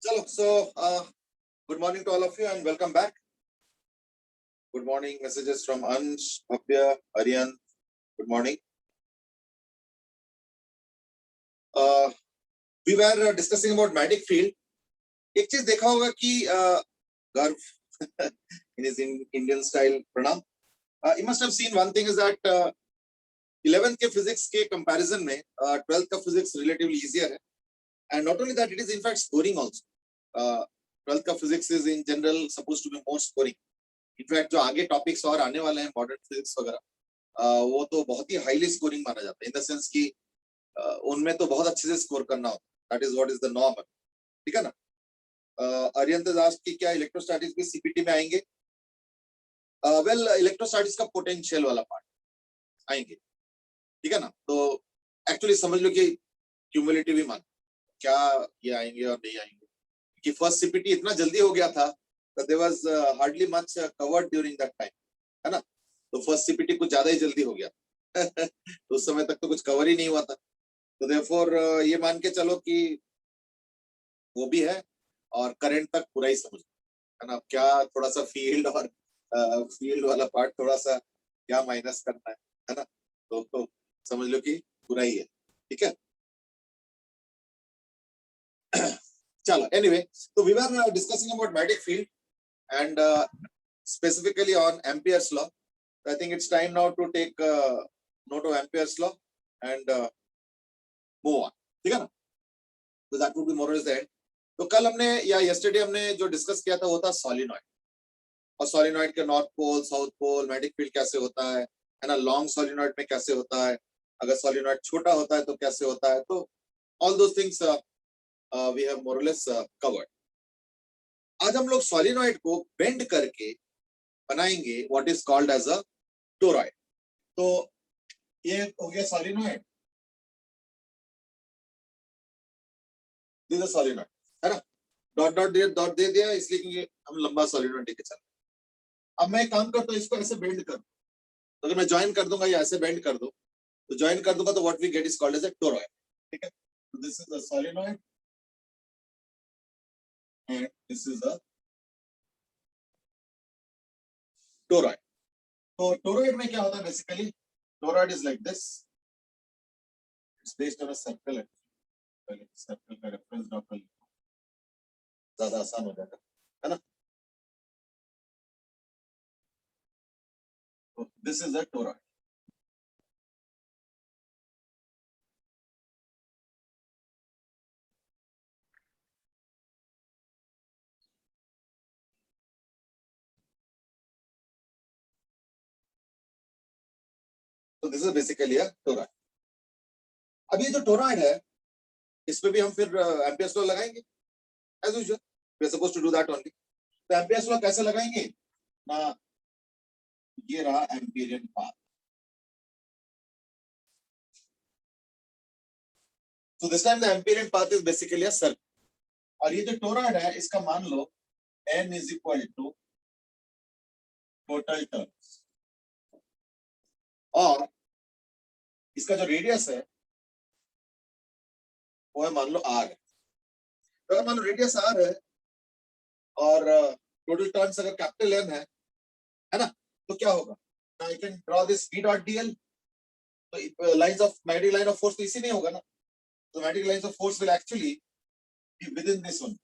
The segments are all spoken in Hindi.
Chalo, so good morning to all of you and welcome back. Good morning messages from Ansh, Bhavya, Aryan. Good morning. We were discussing about magnetic field. एक चीज देखा होगा कि गर्व in his Indian style pranam. You must have seen one thing is that 11th के physics के comparison में 12th का physics relatively easier है, and not only that, it is in fact scoring also. 12th का physics is in general supposed to be more scoring. In fact जो आगे topics और आने वाले हैं modern physics वगैरह वो तो बहुत ही highly scoring माना जाता है, in the sense कि उनमें तो बहुत अच्छे से स्कोर करना होता है. That is what is the norm. ठीक है ना? अरियंत दास की क्या इलेक्ट्रोस्टैटिक्स भी सीपीटी में आएंगे? वेल इलेक्ट्रोस्टैटिक्स का पोटेंशियल वाला पार्ट आएंगे, ठीक है ना? तो एक्चुअली समझ लो कि क्यूमुलेटिव ही मान क्या ये आएंगे और नहीं आएंगे, कि फर्स्ट सीपीटी इतना जल्दी हो गया था that there was hardly much covered during that time, है ना? तो फर्स्ट सीपीटी कुछ ज्यादा ही जल्दी हो गया तो उस समय तक तो कुछ कवर ही नहीं हुआ था. तो देयरफॉर ये मान के चलो कि वो भी है और करंट तक पूरा ही समझ, है ना? क्या थोड़ा सा फील्ड और फील्ड वाला पार्ट थोड़ा सा क्या माइनस करना है ना? तो समझ लो कि पूरा ही है, ठीक है? चलो, एनीवे, तो we were discussing about magnetic field and specifically on Ampere's law. I think it's time now to take note of Ampere's law and move on, ठीक है ना? So that would be more or less the end. तो कल हमने या yesterday हमने जो डिस्कस किया था वो था सोलिनॉइड, और सोलिनॉइड के north pole, south pole, magnetic field कैसे होता है ना? लॉन्ग सोलिनॉइड में कैसे होता है, अगर सोलिनॉइड छोटा होता है तो कैसे होता है. तो all those things we have more और लेस कवर्ड. आज हम लोग सोलिनॉइड को बेंड करके बनाएंगे what is called as a toroid. तो ये हो गया सोलिनॉइड, दिस इज सोलिनॉइड, है ना? डॉट दे दिया इसलिए कि हम लंबा सोलिनॉइड लेके चल. अब मैं काम करता हूँ, इसको ऐसे बेंड कर, तो अगर मैं ज्वाइन कर दूंगा या ऐसे बेंड कर दो तो ज्वाइन कर दूंगा तो what we get is called as a toroid, ठीक है? तो this is a solenoid and this is a toroid. तो toroid में क्या होता है basically? Toroid is like this. It's based on a circle. Circle का रेफरेंस ड्रॉ कर लो, ज्यादा आसान हो जाएगा, है ना? तो this is a toroid. तो this is basically a toroid. अब ये जो toroid है इसमें भी हम फिर एम्पियर्स लॉ लगाएंगे as usual. We are supposed to do that only. तो एम्पियर्स लॉ कैसे लगाएंगे ना? ये रहा एम्पिरियन path. So this time the Amperian path is basically a circle. और ये जो टोरॉइड है इसका मान लो n is equal to total turns, और इसका जो रेडियस है वो है मान लो r. तो अगर मान लो रेडियस r है और टोटल टर्न्स अगर कैपिटल n है ना? तो क्या होगा? I can draw this v dot dl. तो lines of magnetic line of force तो इसी नहीं होगा ना? तो magnetic lines of force will actually be with in this one.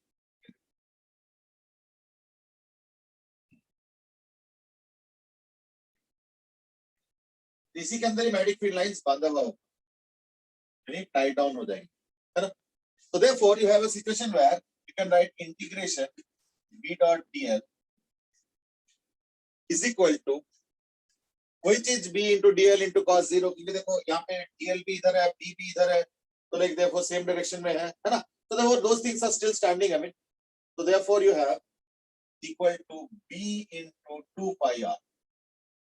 इसी के अंदर ही मैग्नेटिक फील्ड लाइंस बांधा हुआ होगा, यानी टाई डाउन हो जाएंगे, है ना? So therefore you have a situation where you can write integration v dot dl is equal to कोई चीज b into dl into cos 0, क्योंकि देखो यहाँ पे dl भी इधर है, b भी इधर है, तो लाइक therefore सेम डायरेक्शन में है ना? So therefore those things are still standing. I mean, so therefore you have equal to b into 2 pi r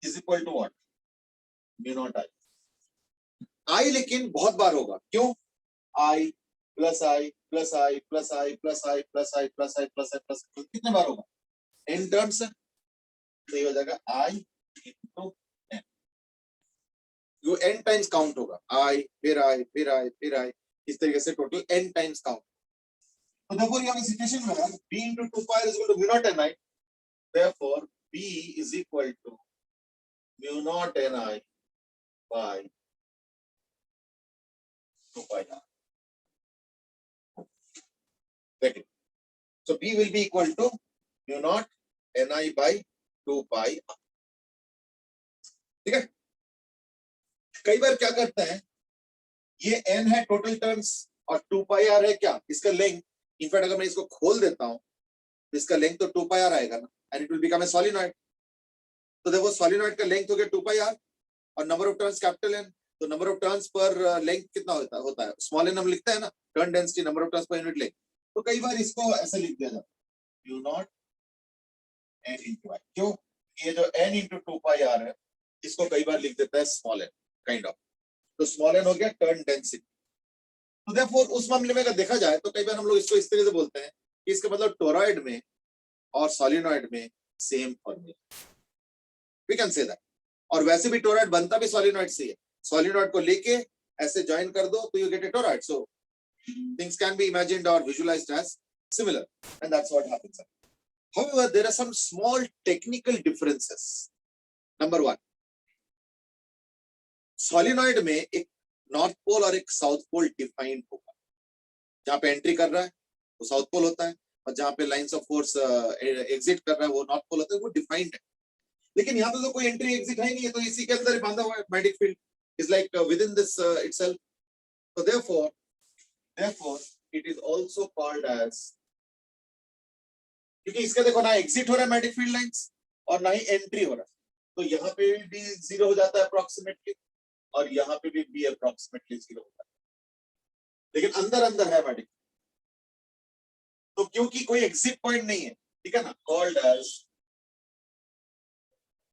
is equal to what? mu naught I. I लेकिन बहुत बार होगा, क्यों? I plus I plus I plus I plus I plus I plus I plus I plus कितने बार होगा? n टर्म्स है, तो ये हो जाएगा i into n. जो n टाइम्स काउंट होगा, i फिर i फिर i फिर i, इस तरीके से total n times count. So therefore you have a situation where B into 2 pi is equal to mu naught Ni. Therefore B is equal to mu naught Ni by 2 pi r. Get it? So B will be equal to mu naught Ni by 2 pi r. ठीक है? कई बार क्या करते हैं, ये n है टोटल टर्न्स और 2 पाई आर है क्या, इसका लेंथ. इनफैक्ट अगर मैं इसको खोल देता हूं तो इसका लेंथ तो 2 पाई आर आएगा ना, and it will become a solenoid. तो देखो सॉलिनॉइड का लेंथ हो गया 2 पाई आर और number of turns capital N. तो number of turns per length कितना होता है स्मॉल एन हम लिखते हैं ना, turn density number of turns per unit length. तो कई बार इसको ऐसे लिख दिया जाता है mu naught N into I. क्यों? ये जो n इंटू 2 पाई आर है इसको कई बार लिख देता है स्मॉल एन काइंड ऑफ. तो स्मॉल एन हो गया टर्न डेंसिटी. तो देयरफॉर उस मामले में अगर देखा जाए तो कई बार हम लोग इसको इस तरह से बोलते हैं कि इसका मतलब टोरॉइड में और सॉलिनॉइड में same formula, we can say that. और वैसे भी टोरॉइड बनता भी सॉलिनॉइड से है. सॉलिनॉइड को लेके ऐसे ज्वाइन कर दो तो you get a toroid. So things can be imagined और visualized as similar and that's what happens. However, there are some small technical differences. Number one, solenoid में एक नॉर्थ पोल और एक साउथ पोल डिफाइंड होगा. जहां पे एंट्री कर रहा है वो साउथ पोल होता है और जहां पे लाइंस ऑफ फोर्स एग्जिट कर रहा है वो नॉर्थ पोल होता है. वो डिफाइंड है. लेकिन यहाँ पे तो कोई एंट्री एग्जिट है ही नहीं है, तो इसी के अंदर ही बांधा हुआ है. Magnetic field is like with in this itself. So therefore it is also called as, क्योंकि इसका देखो ना एग्जिट हो रहा है मैग्नेटिक फील्ड लाइंस और ना ही एंट्री हो रहा है. तो यहाँ पे भी जीरो हो जाता है अप्रोक्सीमेटली और यहाँ पे भी अप्रोक्सीमेटली जीरो होता है. लेकिन अंदर अंदर है मैग्नेटिक. तो क्योंकि कोई एग्जिट पॉइंट नहीं है, ठीक है ना, called as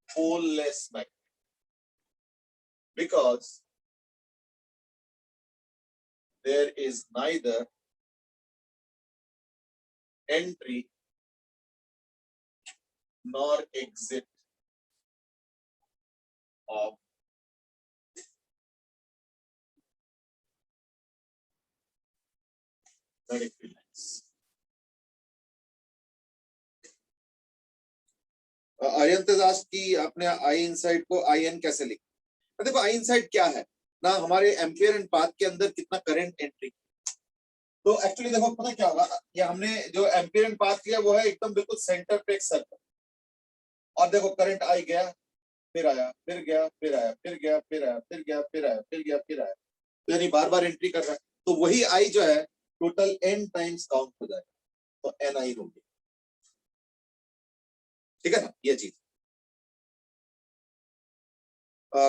poleless magnet because there is neither entry nor exit of magnetic field lines. Aryan ask कि आपने आई इनसाइड को आई एन कैसे लिखा. देखो आई इनसाइड क्या है ना, हमारे एम्पियर एंड पाथ के अंदर कितना करंट एंट्री. तो एक्चुअली देखो पता क्या होगा, ये हमने जो एम्पियर एंड पाथ किया वो है एकदम बिल्कुल सेंटर पे एक सर्कल. और देखो करंट आई गया फिर आया फिर गया फिर आया फिर गया फिर आया फिर गया फिर आया फिर गया फिर आया, तो यानी बार बार एंट्री कर रहा है. तो वही आई जो है टोटल n टाइम्स काउंट हो जाएगा, तो n आई होगी. ठीक है ना ये चीज.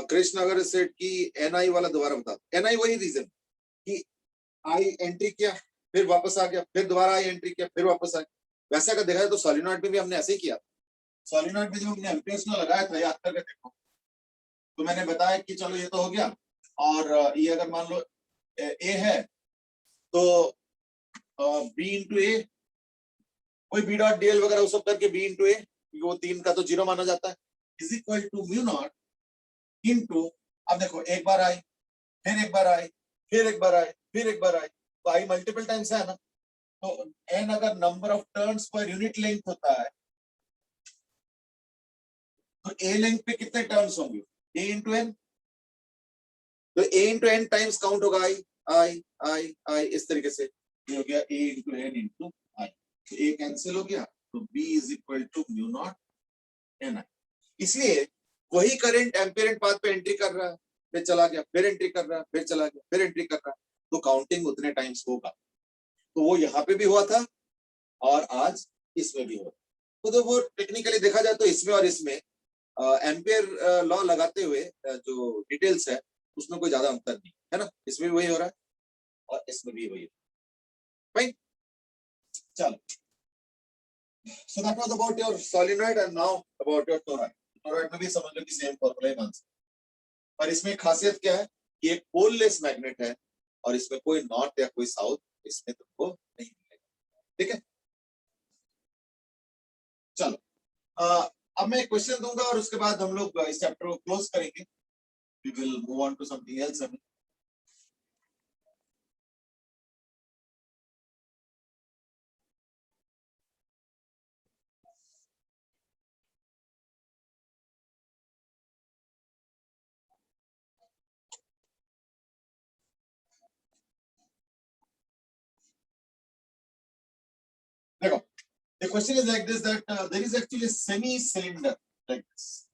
कृष्ण अगर सेट की एन आई वाला दोबारा बता. एन आई वही रीजन कि आई एंट्री किया फिर वापस आ गया फिर दोबारा आई एंट्री किया फिर वापस आ गया. वैसे अगर देखा जाए तो सॉलिनॉइड में भी हमने ऐसे ही किया. सॉलिनॉइड में जब हमने एम्पियर्स में लगाया था याद करके देखो, तो मैंने बताया कि चलो ये तो हो गया और ये अगर मान लो ए है तो बी इंटू ए, कोई बी डॉट डीएल वगैरह वो सब करके बी इंटू ए, वो 3 का तो 0 माना जाता है, is equal to mu naught into. अब देखो एक बार आई फिर एक बार आई फिर एक बार आई फिर एक बार आई, तो आई मल्टीपल टाइम्स है ना. तो एन अगर number of turns per unit length होता है तो ए लेंथ पे कितने टर्न्स होंगे, ए इंटू एन. तो ए इंटू एन टाइम्स काउंट होगा आई आई आई आई इस तरीके से. ये हो गया A into N into I. तो ए कैंसिल हो गया तो B is equal to mu naught N I. इसलिए वही करंट एम्पियर एंड पाथ पे एंट्री कर रहा है फिर चला गया फिर एंट्री कर रहा है फिर चला गया फिर एंट्री कर रहा है, तो काउंटिंग उतने टाइम्स होगा. तो वो यहाँ पे भी हुआ था और आज इसमें भी हुआ. तो वो टेक्निकली देखा जाए तो इसमें और इसमें एम्पियर लॉ लगाते हुए जो डिटेल्स है उसमें कोई ज्यादा अंतर नहीं है ना. इसमें भी वही हो रहा है और इसमें भी वही. फाइन चलो. So that was about your solenoid and now about your toroid. Toroid में भी समझ लो कि सेम फॉर्मूला ही मान सकते. पर इसमें खासियत क्या है कि एक पोललेस मैग्नेट है और इसमें कोई नॉर्थ या कोई साउथ इसमें तुमको नहीं मिलेगा. ठीक है चलो. अब मैं एक क्वेश्चन दूंगा और उसके बाद हम लोग इस चैप्टर को क्लोज करेंगे. We will move on to something else. The question is like this, that there is actually a semi-cylinder like this.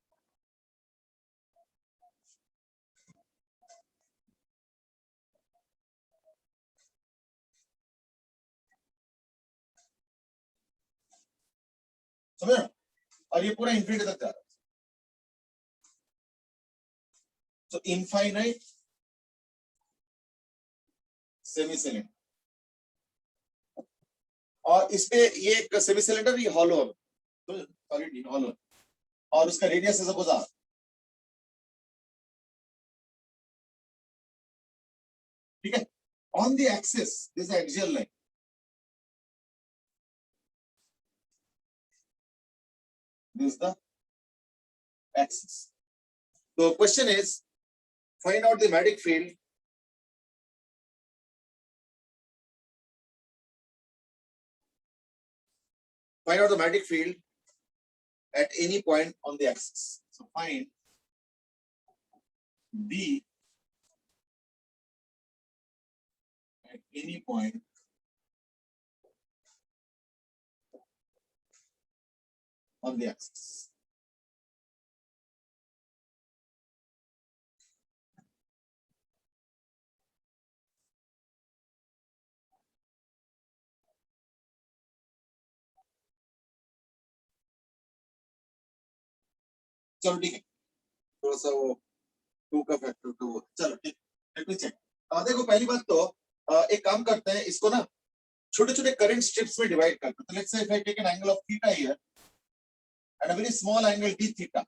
समझ रहे हो? और ये पूरा इंफिनिटी तक जा रहा है. So infinite semi-cylinder. और इस पे ये एक सेमी सिलेंडर, ये हॉलो है, सॉलिड हॉलो, और उसका रेडियस है सपोज आर. ठीक है. On the axis this axial line, this the axis. तो question is find out the magnetic field at any point on the axis. So find B at any point on the axis. चलो ठीक है, थोड़ा सा वो 2 का फैक्टर तो वो, चलो ठीक. Let me check. देखो पहली बात तो एक काम करते हैं, इसको ना छोटे छोटे करंट स्ट्रिप्स में डिवाइड करते हैं. तो let's say if I take an angle of theta here and a very small angle D theta,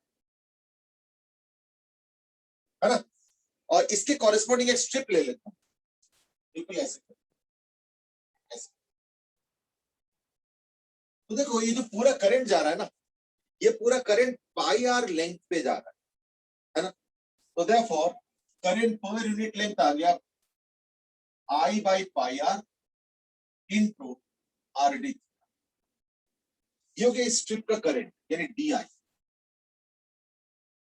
है ना, और इसके कॉरेस्पॉन्डिंग एक स्ट्रिप ले लेता हूं. बिल्कुल ऐसे ऐसे. तो देखो ये जो पूरा करंट जा रहा है ना, ये पूरा करंट पाई आर लेंथ पे जा रहा है ना. तो therefore current per unit length आ गया I by pi r into r D. ये हो गया इस स्ट्रिप का करंट, यानी डी आई.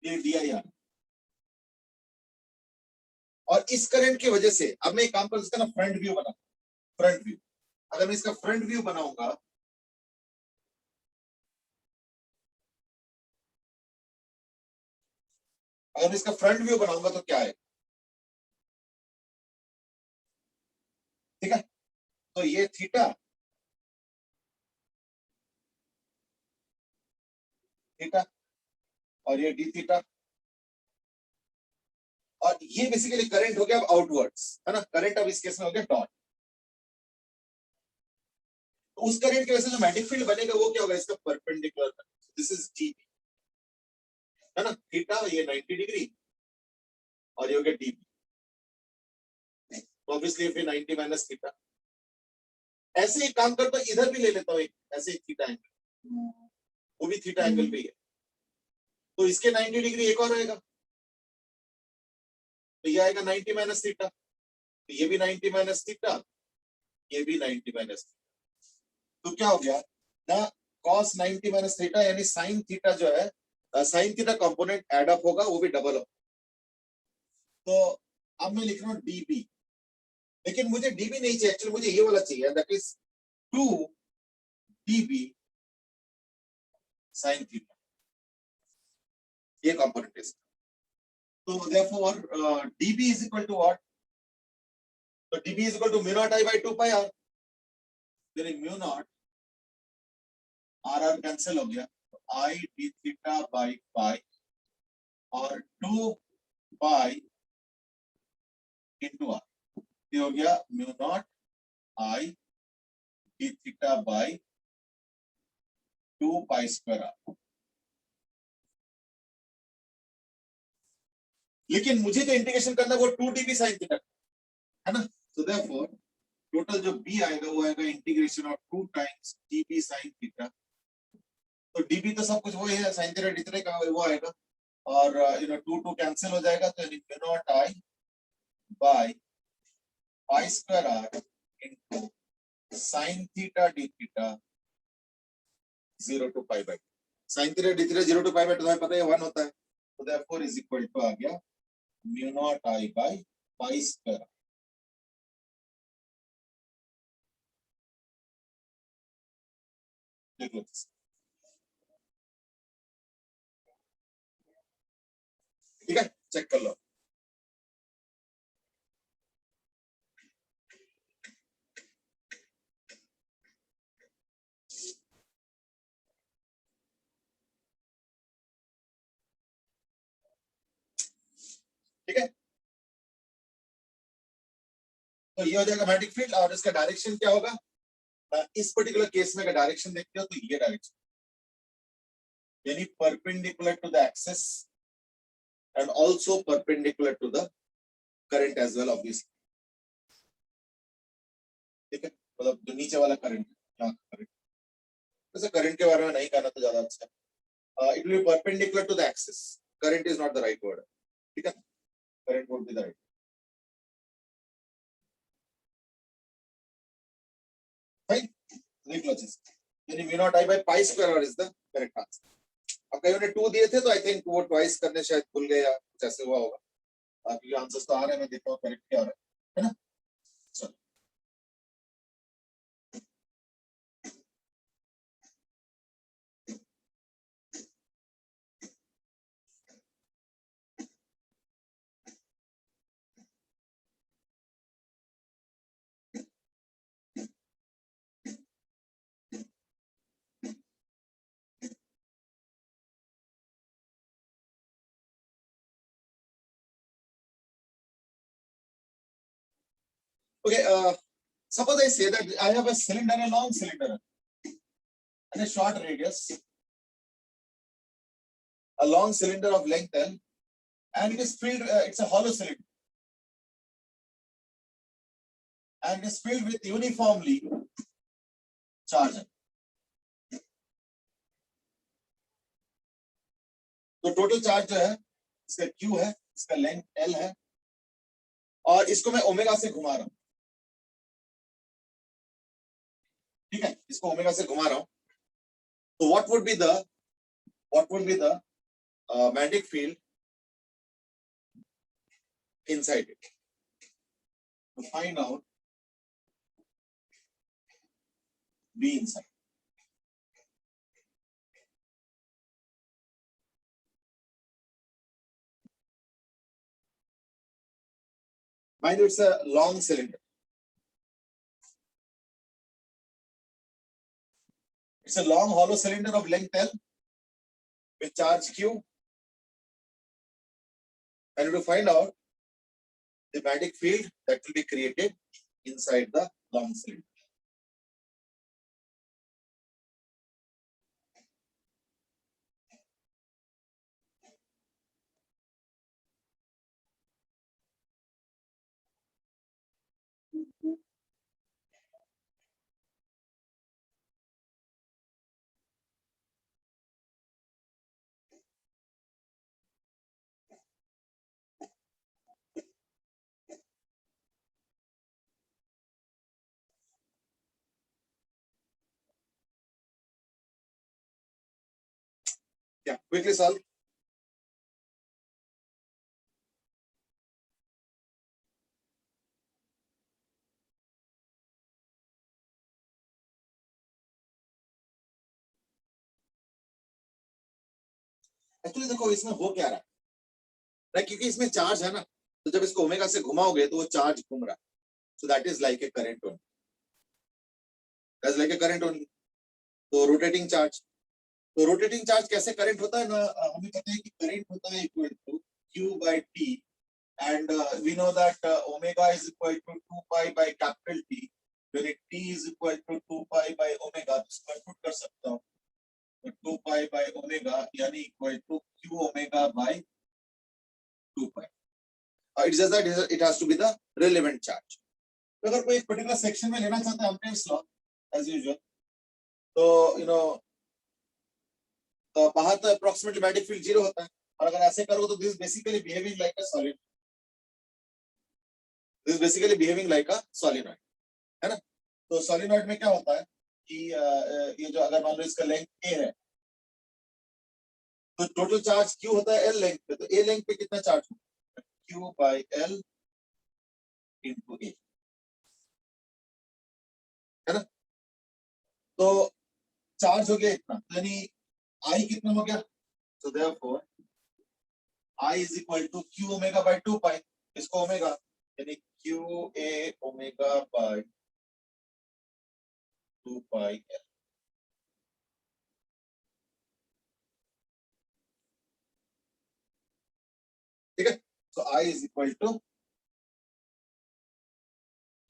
ये डी आई आर. और इस करंट की वजह से अब मैं एक काम कर सकता ना, फ्रंट व्यू बना. फ्रंट व्यू, अगर मैं इसका फ्रंट व्यू बनाऊंगा, अगर मैं इसका फ्रंट व्यू बनाऊंगा तो क्या है, ठीक है. तो ये थीटा, थीटा, और ये डी थीटा, और ये बेसिकली करंट हो गया अब आउटवर्ड्स, है ना. करंट अब इस केस में हो गया डॉट. तो उस करंट की वजह से जो मैग्नेटिक फील्ड बनेगा वो क्या होगा, इसका परपेंडिकुलर. दिस इज डी, है ना. थीटा ये 90 डिग्री और ये हो गया डी. ऑब्वियसली फिर 90 माइनस थीटा. ऐसे ही काम करता हूं, इधर भी ले लेता हूं एक ऐसे ही थीटा एंगल, वो भी थीटा एंगल पे ही है. तो इसके 90 डिग्री एक और आएगा, तो ये आएगा 90 माइनस थीटा. तो ये भी 90 माइनस थीटा, ये भी 90 माइनस थीटा. तो क्या हो गया ना, cos 90 माइनस थीटा यानी साइन थीटा जो है, sine theta component add up होगा, वो भी डबल हो. तो अब मैं लिख रहा हूं डीबी, लेकिन मुझे डीबी नहीं चाहिए, एक्चुअली मुझे ये वाला चाहिए, that is 2 dB sine theta. ये कंपोनेंट है. तो therefore dB is equal to what? So dB is equal to mu naught I by 2 pi r. Then mu naught r cancel हो गया, तो I d theta by pi और 2 pi into r. ये हो गया mu naught I d theta by 2 pi square r. लेकिन मुझे जो इंटीग्रेशन करना है वो 2 dB sin थीटा, है ना. So therefore टोटल जो b आएगा वो आएगा integration of 2 times dB sin theta. तो dB तो सब कुछ वही है, sin थीटा d थीटा का वो आएगा, और 2 कैंसिल हो जाएगा, तो यानी mu naught I by pi square r into sin theta d theta 0 to pi by 2. sin theta d theta 0 to pi by 2 तुम्हें पता है 1 होता है. तो therefore is equal to आ गया mu naught I by pi square r. देख लो, ठीक है, चेक कर लो। ठीक है, तो ये हो जाएगा मैग्नेटिक फील्ड, और इसका डायरेक्शन क्या होगा? इस पर्टिकुलर केस में अगर डायरेक्शन देखते हो तो ये डायरेक्शन, यानी perpendicular to the axis and also perpendicular to the current as well, obviously. ठीक है, मतलब जो नीचे वाला करंट, यहाँ करंट, वैसे करंट के बारे में नहीं कहना तो ज्यादा अच्छा है। It will be perpendicular to the axis, current is not the right word, ठीक है, current would be the right. Fine, देख लो चीज, यानी mu naught I by pi square is the correct answer. अब कईयों ने 2 दिए थे तो आई थिंक वो ट्वाइस करने शायद भूल गए या कुछ ऐसे हुआ होगा, क्योंकि आंसर्स तो आ रहे हैं, मैं देखता हूँ करेक्ट क्या आ रहा है ना? चलो, okay, suppose I say that I have a cylinder, a long cylinder and a short radius, a long cylinder of length L, and it is filled, it's a hollow cylinder, and it is filled with uniformly charged. तो टोटल चार्ज जो है इसका Q है, इसका लेंथ L है, और इसको मैं ओमेगा से घुमा रहा हूं, ठीक है, इसको ओमेगा से घुमा रहा हूं, तो what would be the magnetic field inside it? To find out B inside. Mind you, it's a long cylinder. It's a long hollow cylinder of length L with charge Q, and to find out the magnetic field that will be created inside the long cylinder. Yeah, quickly solve. Actually देखो इसमें हो क्या रहा है, क्योंकि इसमें चार्ज है ना, तो जब इसको ओमेगा से घुमाओगे तो वो चार्ज घूम रहा है, so that is like a current only, that's like a current only. तो रोटेटिंग चार्ज, तो रोटेटिंग चार्ज कैसे करंट होता है ना, हमें पता है कि करंट होता है equal to Q by T, and we know that omega is equal to 2 pi by capital T, when T is equal to 2 pi by omega, इसको मैं पुट कर सकता हूँ, तो 2 pi by omega यानी equal to Q omega by 2 pi. It's just that it has to be the relevant charge. तो अगर कोई एक पर्टिकुलर सेक्शन में लेना चाहता है एम्पियर्स लॉ एज यूजुअल, तो यू नो बाहर तो अप्रोक्सीमेटली मैग्नेटिक फील्ड 0 होता है, और अगर ऐसे करोगे तो this basically behaving like a solid, this basically behaving like a solenoid, है ना? तो सॉलिनॉइड में क्या होता है कि ये जो अगर मान लो इसका लेंथ a है, तो टोटल चार्ज Q होता है L लेंथ पे, तो A लेंथ पे कितना चार्ज होगा? Q by L into A, है ना? तो चार्ज हो गया इतना, यानी आई कितना हो गया, so therefore I is equal to q omega by 2 pi, इसको ओमेगा यानी q a omega by 2 pi l। ठीक है, so I is equal to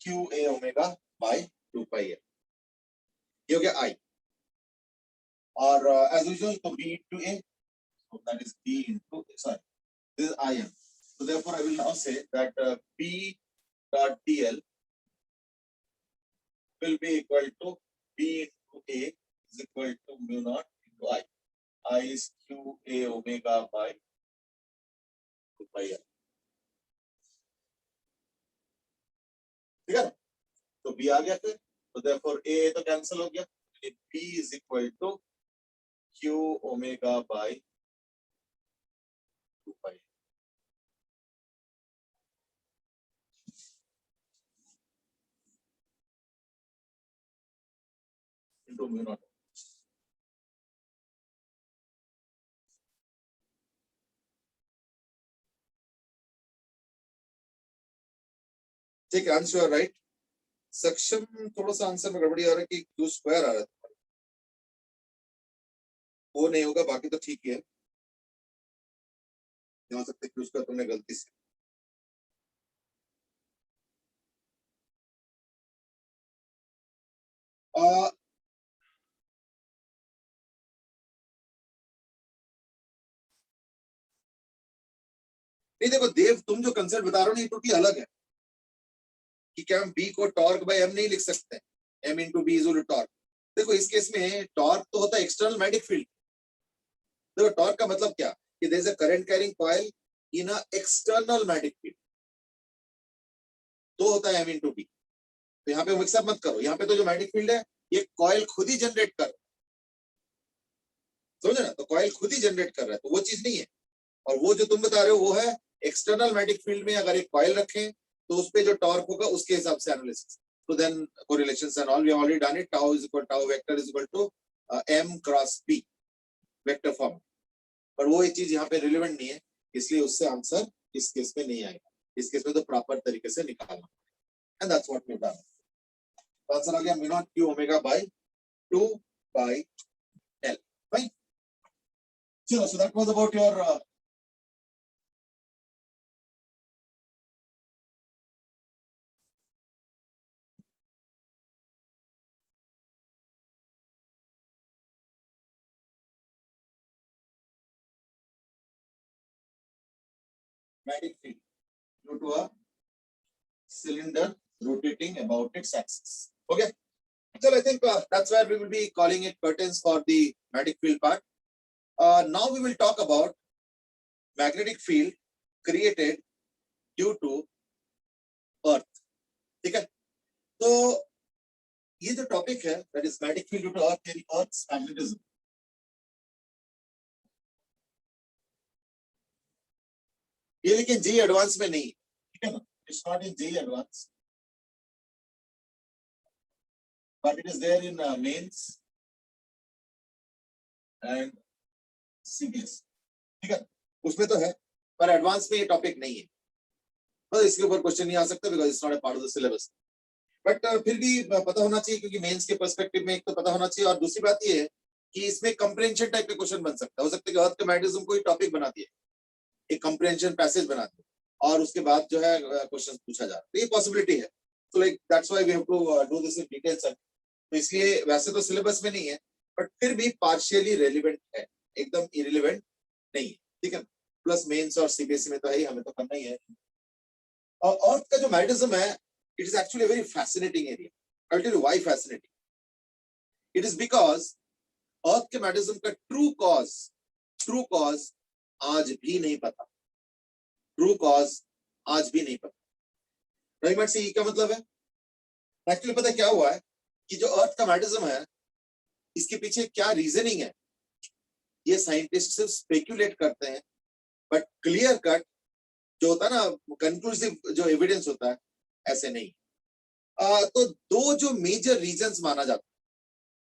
q a omega by 2 pi l, ये हो गया I। और as usual तो b into a, so that is b into, sorry, this is Im, so therefore I will now say that b dot dl will be equal to b into a is equal to mu naught into I. I is q a omega by 2 pi l। ठीक है, तो b आ गया फिर, तो therefore a तो कैंसिल हो गया, b is equal to q omega by 2 pi into mu naught। ठीक है, आंसर राइट। सक्षम थोड़ा सा आंसर में गड़बड़ी आ रहा है कि क्यू स्क्वायर आ रहा है, वो नहीं होगा, बाकी तो ठीक ही है। हो सकता है क्यू स्क्वायर तुमने गलती से, नहीं देखो देव, तुम जो कंसेप्ट बता रहे हो ना, ये टोटली अलग है कि क्या हम बी को टॉर्क बाय एम नहीं लिख सकते, M into B is torque. देखो इस केस में टॉर्क तो होता है एक्सटर्नल मैग्नेटिक फील्ड। देखो टॉर्क का मतलब क्या, कि there is a current carrying coil in a external magnetic field, तो होता है एम इंटू बी। तो यहाँ पे मिक्सअप मत करो, यहाँ पे तो जो मैग्नेटिक फील्ड है ये कॉइल खुद ही जनरेट कर, समझे ना, तो कॉइल खुद ही जनरेट कर रहा है, तो वो चीज नहीं है। और वो जो तुम बता रहे हो वो है एक्सटर्नल मैग्नेटिक फील्ड में अगर एक कॉइल रखें तो उस पे जो टॉर्क होगा उसके हिसाब से एनालिसिस। तो then correlations and all we have already done it, tau is equal tau vector is equal to m cross p vector form. पर वो एक चीज यहाँ पे रिलेवेंट नहीं है, इसलिए उससे आंसर इस केस में नहीं आएगा। इस केस में तो प्रॉपर तरीके से निकालना, and that's what we have done. Answer आ गया mu naught q omega by 2 by l, right. चलो, so that was about your magnetic field due to a cylinder rotating about its axis. Okay, so I think that's where we will be calling it curtains for the magnetic field part. Now we will talk about magnetic field created due to earth। ठीक है, तो ये जो टॉपिक है that is magnetic field due to earth and earth's magnetism, ये लेकिन जी एडवांस में नहीं, ठीक है ना, it's not in JEE advance but it is there in mains and CBS। ठीक है, उसमें तो है, पर एडवांस में ये टॉपिक नहीं है, बस इसके ऊपर क्वेश्चन नहीं आ सकता because it's not a part of the syllabus. But फिर भी पता होना चाहिए, क्योंकि मेंस के पर्सपेक्टिव में एक तो पता होना चाहिए, और दूसरी बात ये है कि इसमें कंप्रेंशन टाइप के क्वेश्चन बन सकता है। हो सकता है कि अर्थ के मैग्नेटिज्म को टॉपिक बना दिए, एक कंप्रेंशन पैसेज बना दिए, और उसके बाद जो है क्वेश्चन पूछा जा रहा है, ये पॉसिबिलिटी है। तो like that's why we have to do this in detail sir. तो इसलिए वैसे तो सिलेबस में नहीं है, बट फिर भी पार्शियली रेलिवेंट है, एकदम इरिलेवेंट नहीं है, ठीक है। प्लस मेंस और सीबीएसई में तो है ही, हमें तो करना ही है। और अर्थ का जो मैग्नेटिज्म है, it is actually a very fascinating area. I'll tell you why fascinating. It is because अर्थ के मैग्नेटिज्म का ट्रू कॉज आज भी नहीं पता, ट्रू कॉज आज भी नहीं पता। राइट से क्या मतलब है, एक्चुअली पता क्या हुआ है कि जो अर्थ का मैग्नेटिज्म है इसके पीछे क्या रीजनिंग है, ये साइंटिस्ट सिर्फ स्पेक्यूलेट करते हैं, बट क्लियर कट जो होता है ना, कंक्लूसिव जो एविडेंस होता है, ऐसे नहीं। तो दो जो मेजर रीजंस माना जाता है,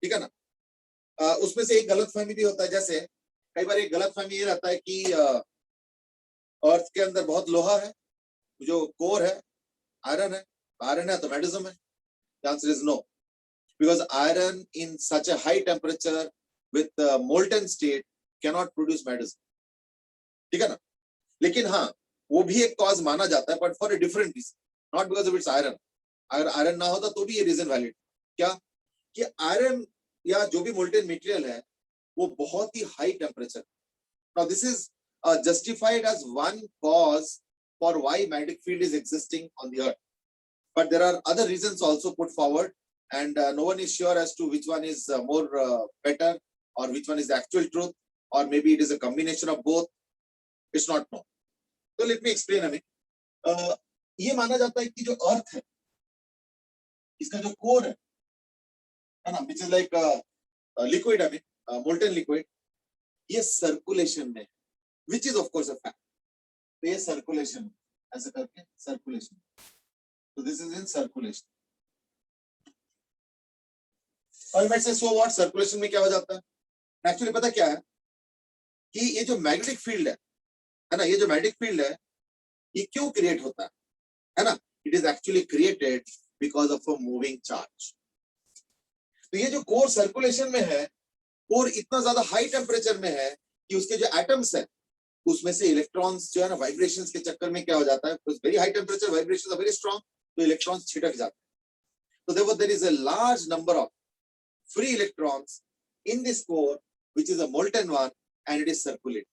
ठीक है ना, उसमें से एक गलतफहमी भी होता है, जैसे कई बार एक गलतफहमी ये रहता है कि अर्थ के अंदर बहुत लोहा है, जो कोर है आयरन है तो मैग्नेटिज्म है। The answer is no, because iron in such a high temperature with molten state cannot produce magnetism, ठीक है ना। लेकिन हाँ, वो भी एक कॉज माना जाता है, but for a different reason, not because of its iron. अगर आयरन ना होता तो भी ये रीजन वैलिड, क्या कि आयरन या जो भी मोल्टेन मटेरियल है वो बहुत ही high temperature. Now this is justified as one cause for why magnetic field is existing on the earth, but there are other reasons also put forward, and no one is sure as to which one is more better, or which one is the actual truth, or maybe it is a combination of both. It's not known. So let me explain हमें। ये माना जाता है कि जो अर्थ है, इसका जो कोर है ना, which is like liquid, I mean molten liquid, ये सर्कुलेशन में, which is of course a fact। तो ये सर्कुलेशन ऐसे करके सर्कुलेशन, तो दिस इज इन सर्कुलेशन। और मैं से सो व्हाट, सर्कुलेशन में क्या हो जाता है? एक्चुअली पता क्या है कि ये जो मैग्नेटिक फील्ड है ना, ये जो मैग्नेटिक फील्ड है ये क्यों क्रिएट होता है ना? It is actually created because of a moving charge. तो ये जो कोर सर्कुलेशन में है, कोर इतना ज्यादा हाई टेम्परेचर में है कि उसके जो एटम्स है उसमें से इलेक्ट्रॉन्स जो है ना, वाइब्रेशंस के चक्कर में क्या हो जाता है, very high temperature, vibrations are very strong, तो इलेक्ट्रॉन्स छिटक जाते हैं। तो therefore there is a large number of free electrons in this core, which is a molten one, and it is circulating,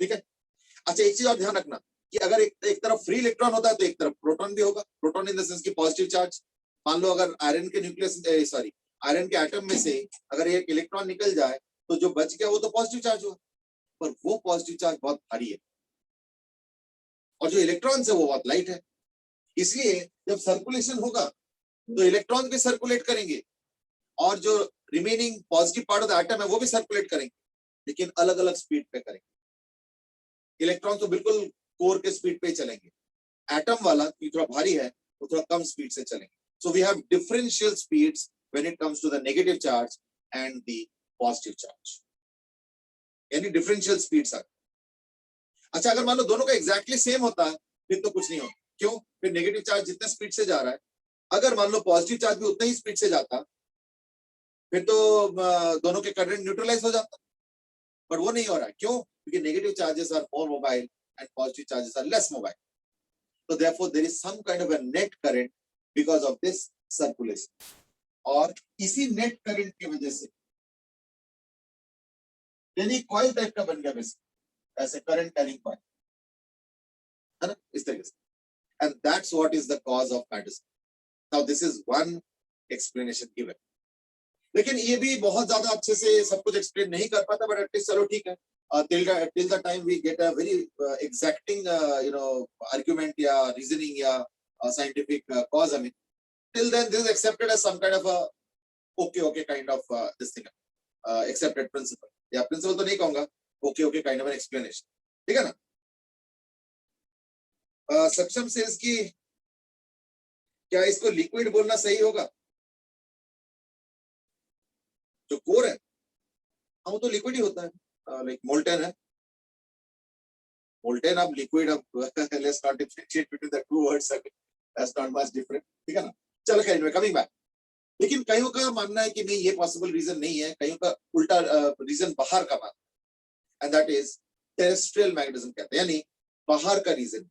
ठीक है। अच्छा, एक चीज और ध्यान रखना कि अगर एक तरफ फ्री इलेक्ट्रॉन होता है तो एक तरफ प्रोटॉन भी होगा। प्रोटॉन इन द सेंस की पॉजिटिव चार्ज। मान लो अगर आयरन के न्यूक्लियस आयरन के एटम में से अगर एक इलेक्ट्रॉन निकल जाए तो जो बच गया वो तो पॉजिटिव चार्ज हुआ, पर वो पॉजिटिव चार्ज बहुत भारी है और जो इलेक्ट्रॉन्स है वो बहुत लाइट है। इसलिए जब सर्कुलेशन होगा तो इलेक्ट्रॉन भी सर्कुलेट करेंगे और जो remaining positive part of the atom है वो भी सर्कुलेट करेंगे, लेकिन अलग अलग स्पीड पे करेंगे। इलेक्ट्रॉन तो बिल्कुल कोर के स्पीड पे चलेंगे, एटम वाला की थोड़ा भारी है वो थोड़ा कम स्पीड से चलेंगे। So we have differential speeds when it comes to the negative charge and the positive charge, यानी डिफरेंशियल स्पीड्स आ। अच्छा, अगर मान लो दोनों का एग्जैक्टली सेम होता है फिर तो कुछ नहीं होता। क्यों? फिर नेगेटिव चार्ज जितने स्पीड से जा रहा है, अगर मान लो पॉजिटिव चार्ज भी उतना ही स्पीड से जाता फिर तो दोनों के करंट न्यूट्रलाइज हो जाता, पर वो नहीं हो रहा है। क्यों? क्योंकि negative charges are more mobile and positive charges are less mobile. So therefore there is some kind of a net current because of this circulation, और इसी नेट करंट की वजह से यानी कॉइल टाइप का बन गया बेसिक, ऐसे करंट कैरिंग कॉइल है ना, इस तरीके से। And that's what is the cause of magnetism. Now this is one explanation given, लेकिन ये भी बहुत ज्यादा अच्छे से सब कुछ एक्सप्लेन नहीं कर पाता, बट एटलीस्ट चलो ठीक है, till the time we get a very exacting argument या reasoning या scientific cause, I mean till then this is accepted as some kind of a okay kind of this thing, accepted principle, या principle तो नहीं कहूंगा, okay kind of an explanation, ठीक है ना। सक्षम सेल्स की क्या इसको लिक्विड बोलना सही होगा? जो कोर है वो तो लिक्विड ही होता है, लाइक मोल्टेन है, मोल्टेन अब लिक्विड, अब let's not differentiate between the two words, that's not much different, ठीक है ना। चलो एनीवे, कमिंग बैक, लेकिन कईयों का मानना है कि नहीं ये पॉसिबल रीजन नहीं है, कईयों का उल्टा रीजन बाहर का मानना, and that is terrestrial magnetism कहते हैं, यानी बाहर का रीजन।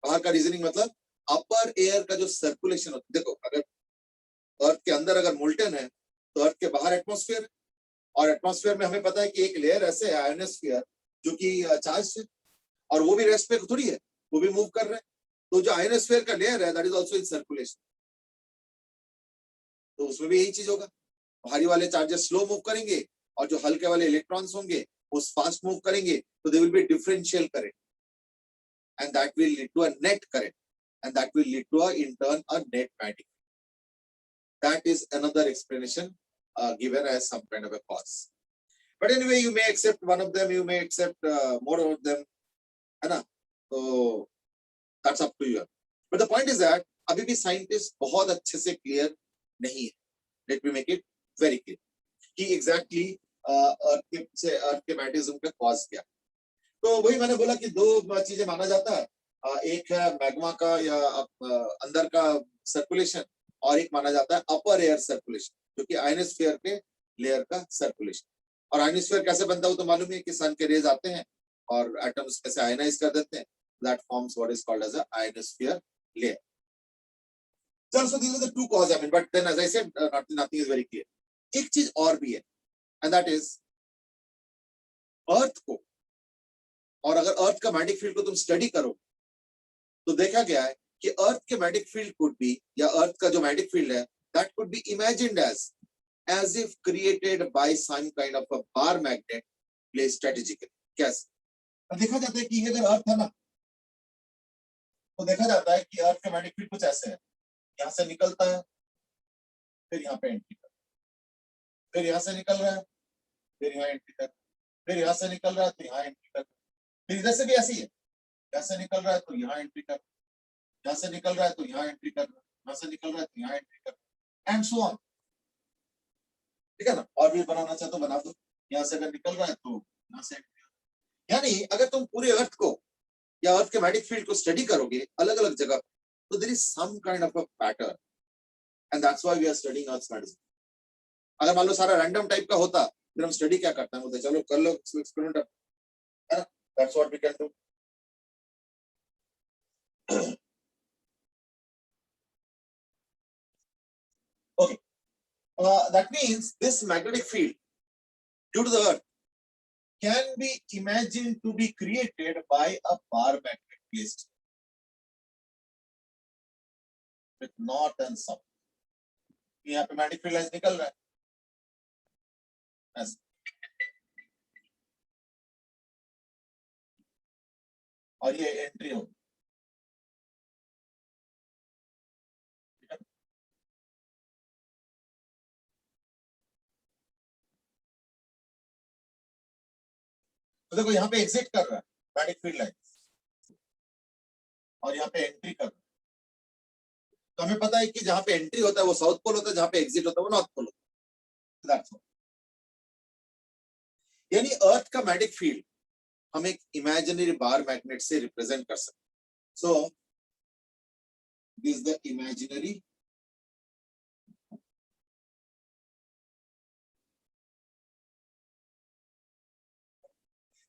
बाहर का रीजनिंग मतलब अपर एयर का जो सर्कुलेशन होता है। देखो, अगर अर्थ के अंदर अगर मोल्टेन है तो अर्थ के बाहर एटमॉस्फेयर है, और एटमॉस्फेयर में हमें पता है कि एक लेयर ऐसे है आयोनोस्फीयर जो कि चार्ज है, और वो भी रेस्ट पे थोड़ी है, वो भी मूव कर रहे हैं। तो जो आयोनोस्फीयर का लेयर है that is also in circulation, तो उसमें भी यही चीज होगा, भारी वाले चार्जेस स्लो मूव करेंगे और जो हल्के वाले इलेक्ट्रॉन्स होंगे वो फास्ट मूव करेंगे, तो they will be differential current, and that will lead to a net current, and that will lead to in turn a net magnetic. That is another explanation given as some kind of a cause, but anyway you may accept one of them, you may accept more of them, है ना, तो that's up to you, but the point is that अभी भी साइंटिस्ट बहुत अच्छे से क्लियर नहीं है। Let me make it very clear. कि एग्जैक्टली अर्थ के मैग्नेटिज्म का कॉज क्या। तो वही मैंने बोला कि दो चीजें माना जाता है, एक है मैग्मा का या अंदर का सर्कुलेशन, और एक माना जाता है अपर एयर सर्कुलेशन, जो कि आयनोस्फीयर के लेयर का सर्कुलेशन। और आयनोस्फीयर कैसे बनता है वो तो मालूम है कि सन के रेज आते हैं और एटम्स में से आयनाइज कर देते हैं, that forms what is called as a ionosphere layer. So these are the two causes, I mean, but then as I said, nothing is very clear. एक चीज और भी है, and that is अर्थ को, और अगर अर्थ का मैग्नेटिक फील्ड को तुम स्टडी करो तो देखा गया है कि अर्थ के मैग्नेटिक फील्ड कुड बी, या अर्थ का जो मैग्नेटिक फील्ड है that could be imagined as if created by some kind of a bar magnet placed strategically. कैसे देखा जाता है कि अगर अर्थ है ना, तो देखा जाता है कि अर्थ का मैग्नेटिक फील्ड कुछ ऐसे है, यहां से निकलता है, फिर यहाँ पे एंट्री कर, फिर यहाँ से निकल रहा है, फिर यहाँ एंट्री कर, फिर यहाँ से निकल रहा है तो यहाँ एंट्री कर, फिर इधर से भी ऐसी है, यहाँ से निकल रहा है तो यहाँ एंट्री कर, यहाँ से निकल रहा है तो यहाँ एंट्री कर, यहाँ से निकल रहा है तो यहाँ एंट्री कर, एंड सो ऑन। ठीक है ना, और भी बनाना चाहे तो बना दो, यहाँ से अगर निकल रहा है तो यहाँ से एंट्री कर। यानी अगर तुम पूरे अर्थ को या अर्थ के मैग्नेटिक फील्ड को स्टडी करोगे अलग अलग जगह, तो there is some kind of a pattern, and that's why we are studying earth magnetism. अगर मान लो सारा रैंडम टाइप का होता, फिर हम स्टडी क्या करते हैं, बोलते चलो कर लो एक्सपेरिमेंट, है ना, that's what we can do. Okay, that means this magnetic field due to the earth can be imagined to be created by a bar magnet placed with north and south. यहाँ पे मैग्नेटिक फील्ड लाइंस निकल रहा है ऐसे, और ये एंट्री होगी। तो देखो यहाँ पे एग्जिट कर रहा है मैग्नेटिक फील्ड लाइंस, और यहाँ पे एंट्री कर रहा है। तो हमें पता है कि जहां पे एंट्री होता है वो साउथ पोल होता है, जहां पे एग्जिट होता है वो नॉर्थ पोल होता है। यानी अर्थ का मैग्नेटिक फील्ड हम एक इमेजिनरी बार मैग्नेट से रिप्रेजेंट कर सकते हैं। So this is the imaginary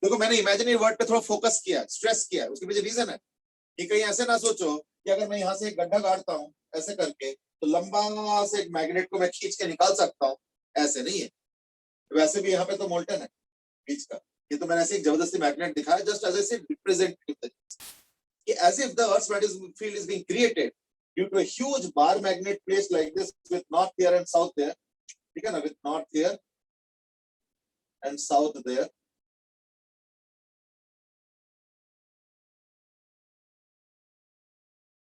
देखो मैंने इमेजिनरी वर्ड पे थोड़ा फोकस किया, स्ट्रेस किया, उसके पीछे रीजन है कि कहीं ऐसे ना सोचो कि अगर मैं यहाँ से एक गड्ढा गाड़ता हूँ ऐसे करके तो लंबा से एक मैग्नेट को मैं खींच के निकाल सकता हूँ, ऐसे नहीं है। वैसे भी यहाँ पे तो मोल्टन है बीच का, ये तो मैंने ऐसे एक जबरदस्ती मैग्नेट दिखाया just as I said representative, कि as if the earth's magnetic field is being created due to a huge bar magnet placed like this with north here and south there, ठीक है ना, with north here and south there,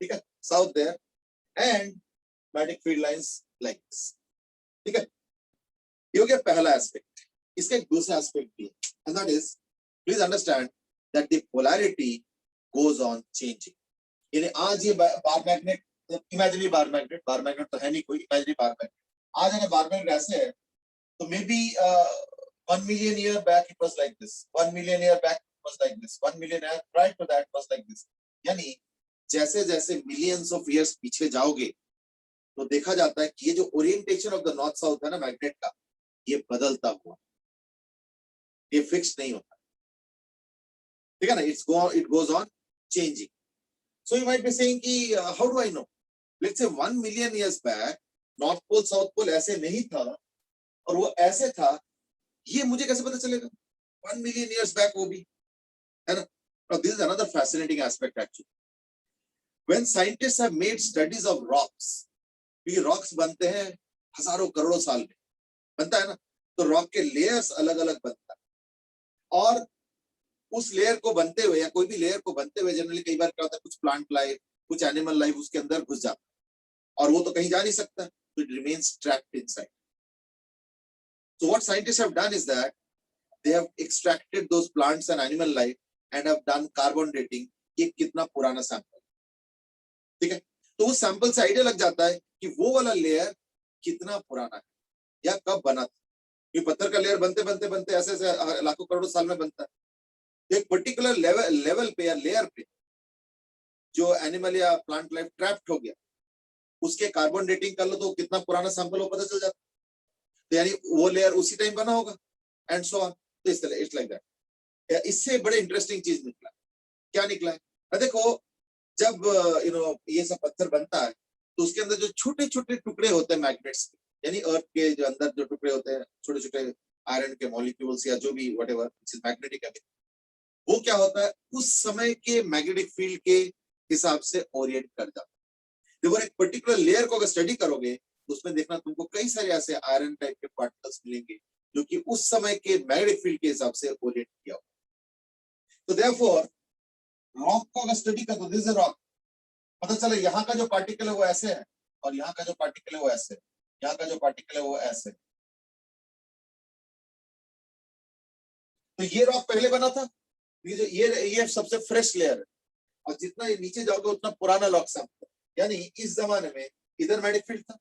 ठीक है, south there and magnetic field lines like this, ठीक है। ये हो गया पहला एस्पेक्ट। इसका एक दूसरा एस्पेक्ट भी है, and that is please understand that the polarity goes on changing। यानी आज ये bar magnet, imaginary bar magnet तो है नहीं कोई, इमेजिनरी बार मैग्नेट, आज अगर बार मैग्नेट ऐसे है तो may be 1 million year back it was like this, 1 million year back it was like this, 1 million year prior to that was like this। यानी जैसे जैसे मिलियंस ऑफ इयर्स पीछे जाओगे तो देखा जाता है कि ये जो orientation of the north south है ना मैग्नेट का, ये बदलता हुआ, ये फिक्स नहीं होता, ठीक है ना, it goes on changing. So you might be saying कि how do I know? Let's say 1 million years back North Pole South Pole ऐसे नहीं था और वो ऐसे था, ये मुझे कैसे पता चलेगा 1 million years back वो भी, है ना। Now this is another fascinating aspect actually. When scientists have made studies of rocks, ये rocks बनते हैं हजारों करोड़ों साल में, बनता है ना, तो रॉक के लेयर्स अलग अलग बनता है, और उस लेयर को बनते हुए या कोई भी लेयर को बनते हुए जनरली कई बार क्या होता है, कुछ प्लांट लाइफ, कुछ एनिमल लाइफ उसके अंदर घुस जाता है और वो तो कहीं जा नहीं सकता, तो it remains trapped inside. So what scientists have done is that they have extracted those plants and animal life and have done carbon dating, ये कितना पुराना सैंपल, ठीक है। तो उस सैंपल से आइडिया लग जाता है कि वो वाला लेयर कितना पुराना है या कब बना था। ये पत्थर का लेयर बनते बनते बनते ऐसे ऐसे लाखों करोड़ों साल में बनता है। एक पर्टिकुलर लेवल पे या लेयर पे जो एनिमल या प्लांट लाइफ ट्रैप्ड हो गया, उसके कार्बन डेटिंग कर लो तो कितना पुराना सैंपल हो पता चल जाता है। तो यानी वो लेयर उसी टाइम बना होगा एंड सो ऑन। तो इस तरह इट्स लाइक दैट। इससे बड़े इंटरेस्टिंग चीज निकला। क्या निकला है? देखो, जब ये सब पत्थर बनता है तो उसके अंदर जो छोटे छोटे टुकड़े होते हैं मैग्नेट्स के, यानी अर्थ के जो अंदर जो टुकड़े होते हैं छोटे छोटे आयरन के मॉलिक्यूल्स या जो भी व्हाटएवर व्हिच इज मैग्नेटिक, वो क्या होता है उस समय के मैग्नेटिक फील्ड के हिसाब से ओरिएंट कर जाता है। देखो, एक पर्टिकुलर लेयर को अगर स्टडी करोगे तो उसमें देखना तुमको कई सारे ऐसे आयरन टाइप के पार्टिकल्स मिलेंगे जो कि उस समय के मैग्नेटिक फील्ड के हिसाब से ओरिएंट किया होगा। तो देयरफॉर रॉक को अगर स्टडी कर, तो दिस इज रॉक, पता चला यहाँ का जो पार्टिकल है वो ऐसे है और यहाँ का जो पार्टिकल है वो ऐसे है, यहाँ का जो पार्टिकल है वो ऐसे है। तो ये रॉक पहले बना था, ये सबसे फ्रेश लेयर है, और जितना ये नीचे जाओगे उतना पुराना रॉक सैंपल, यानी इस जमाने में इधर मैग्नेटिक फील्ड था।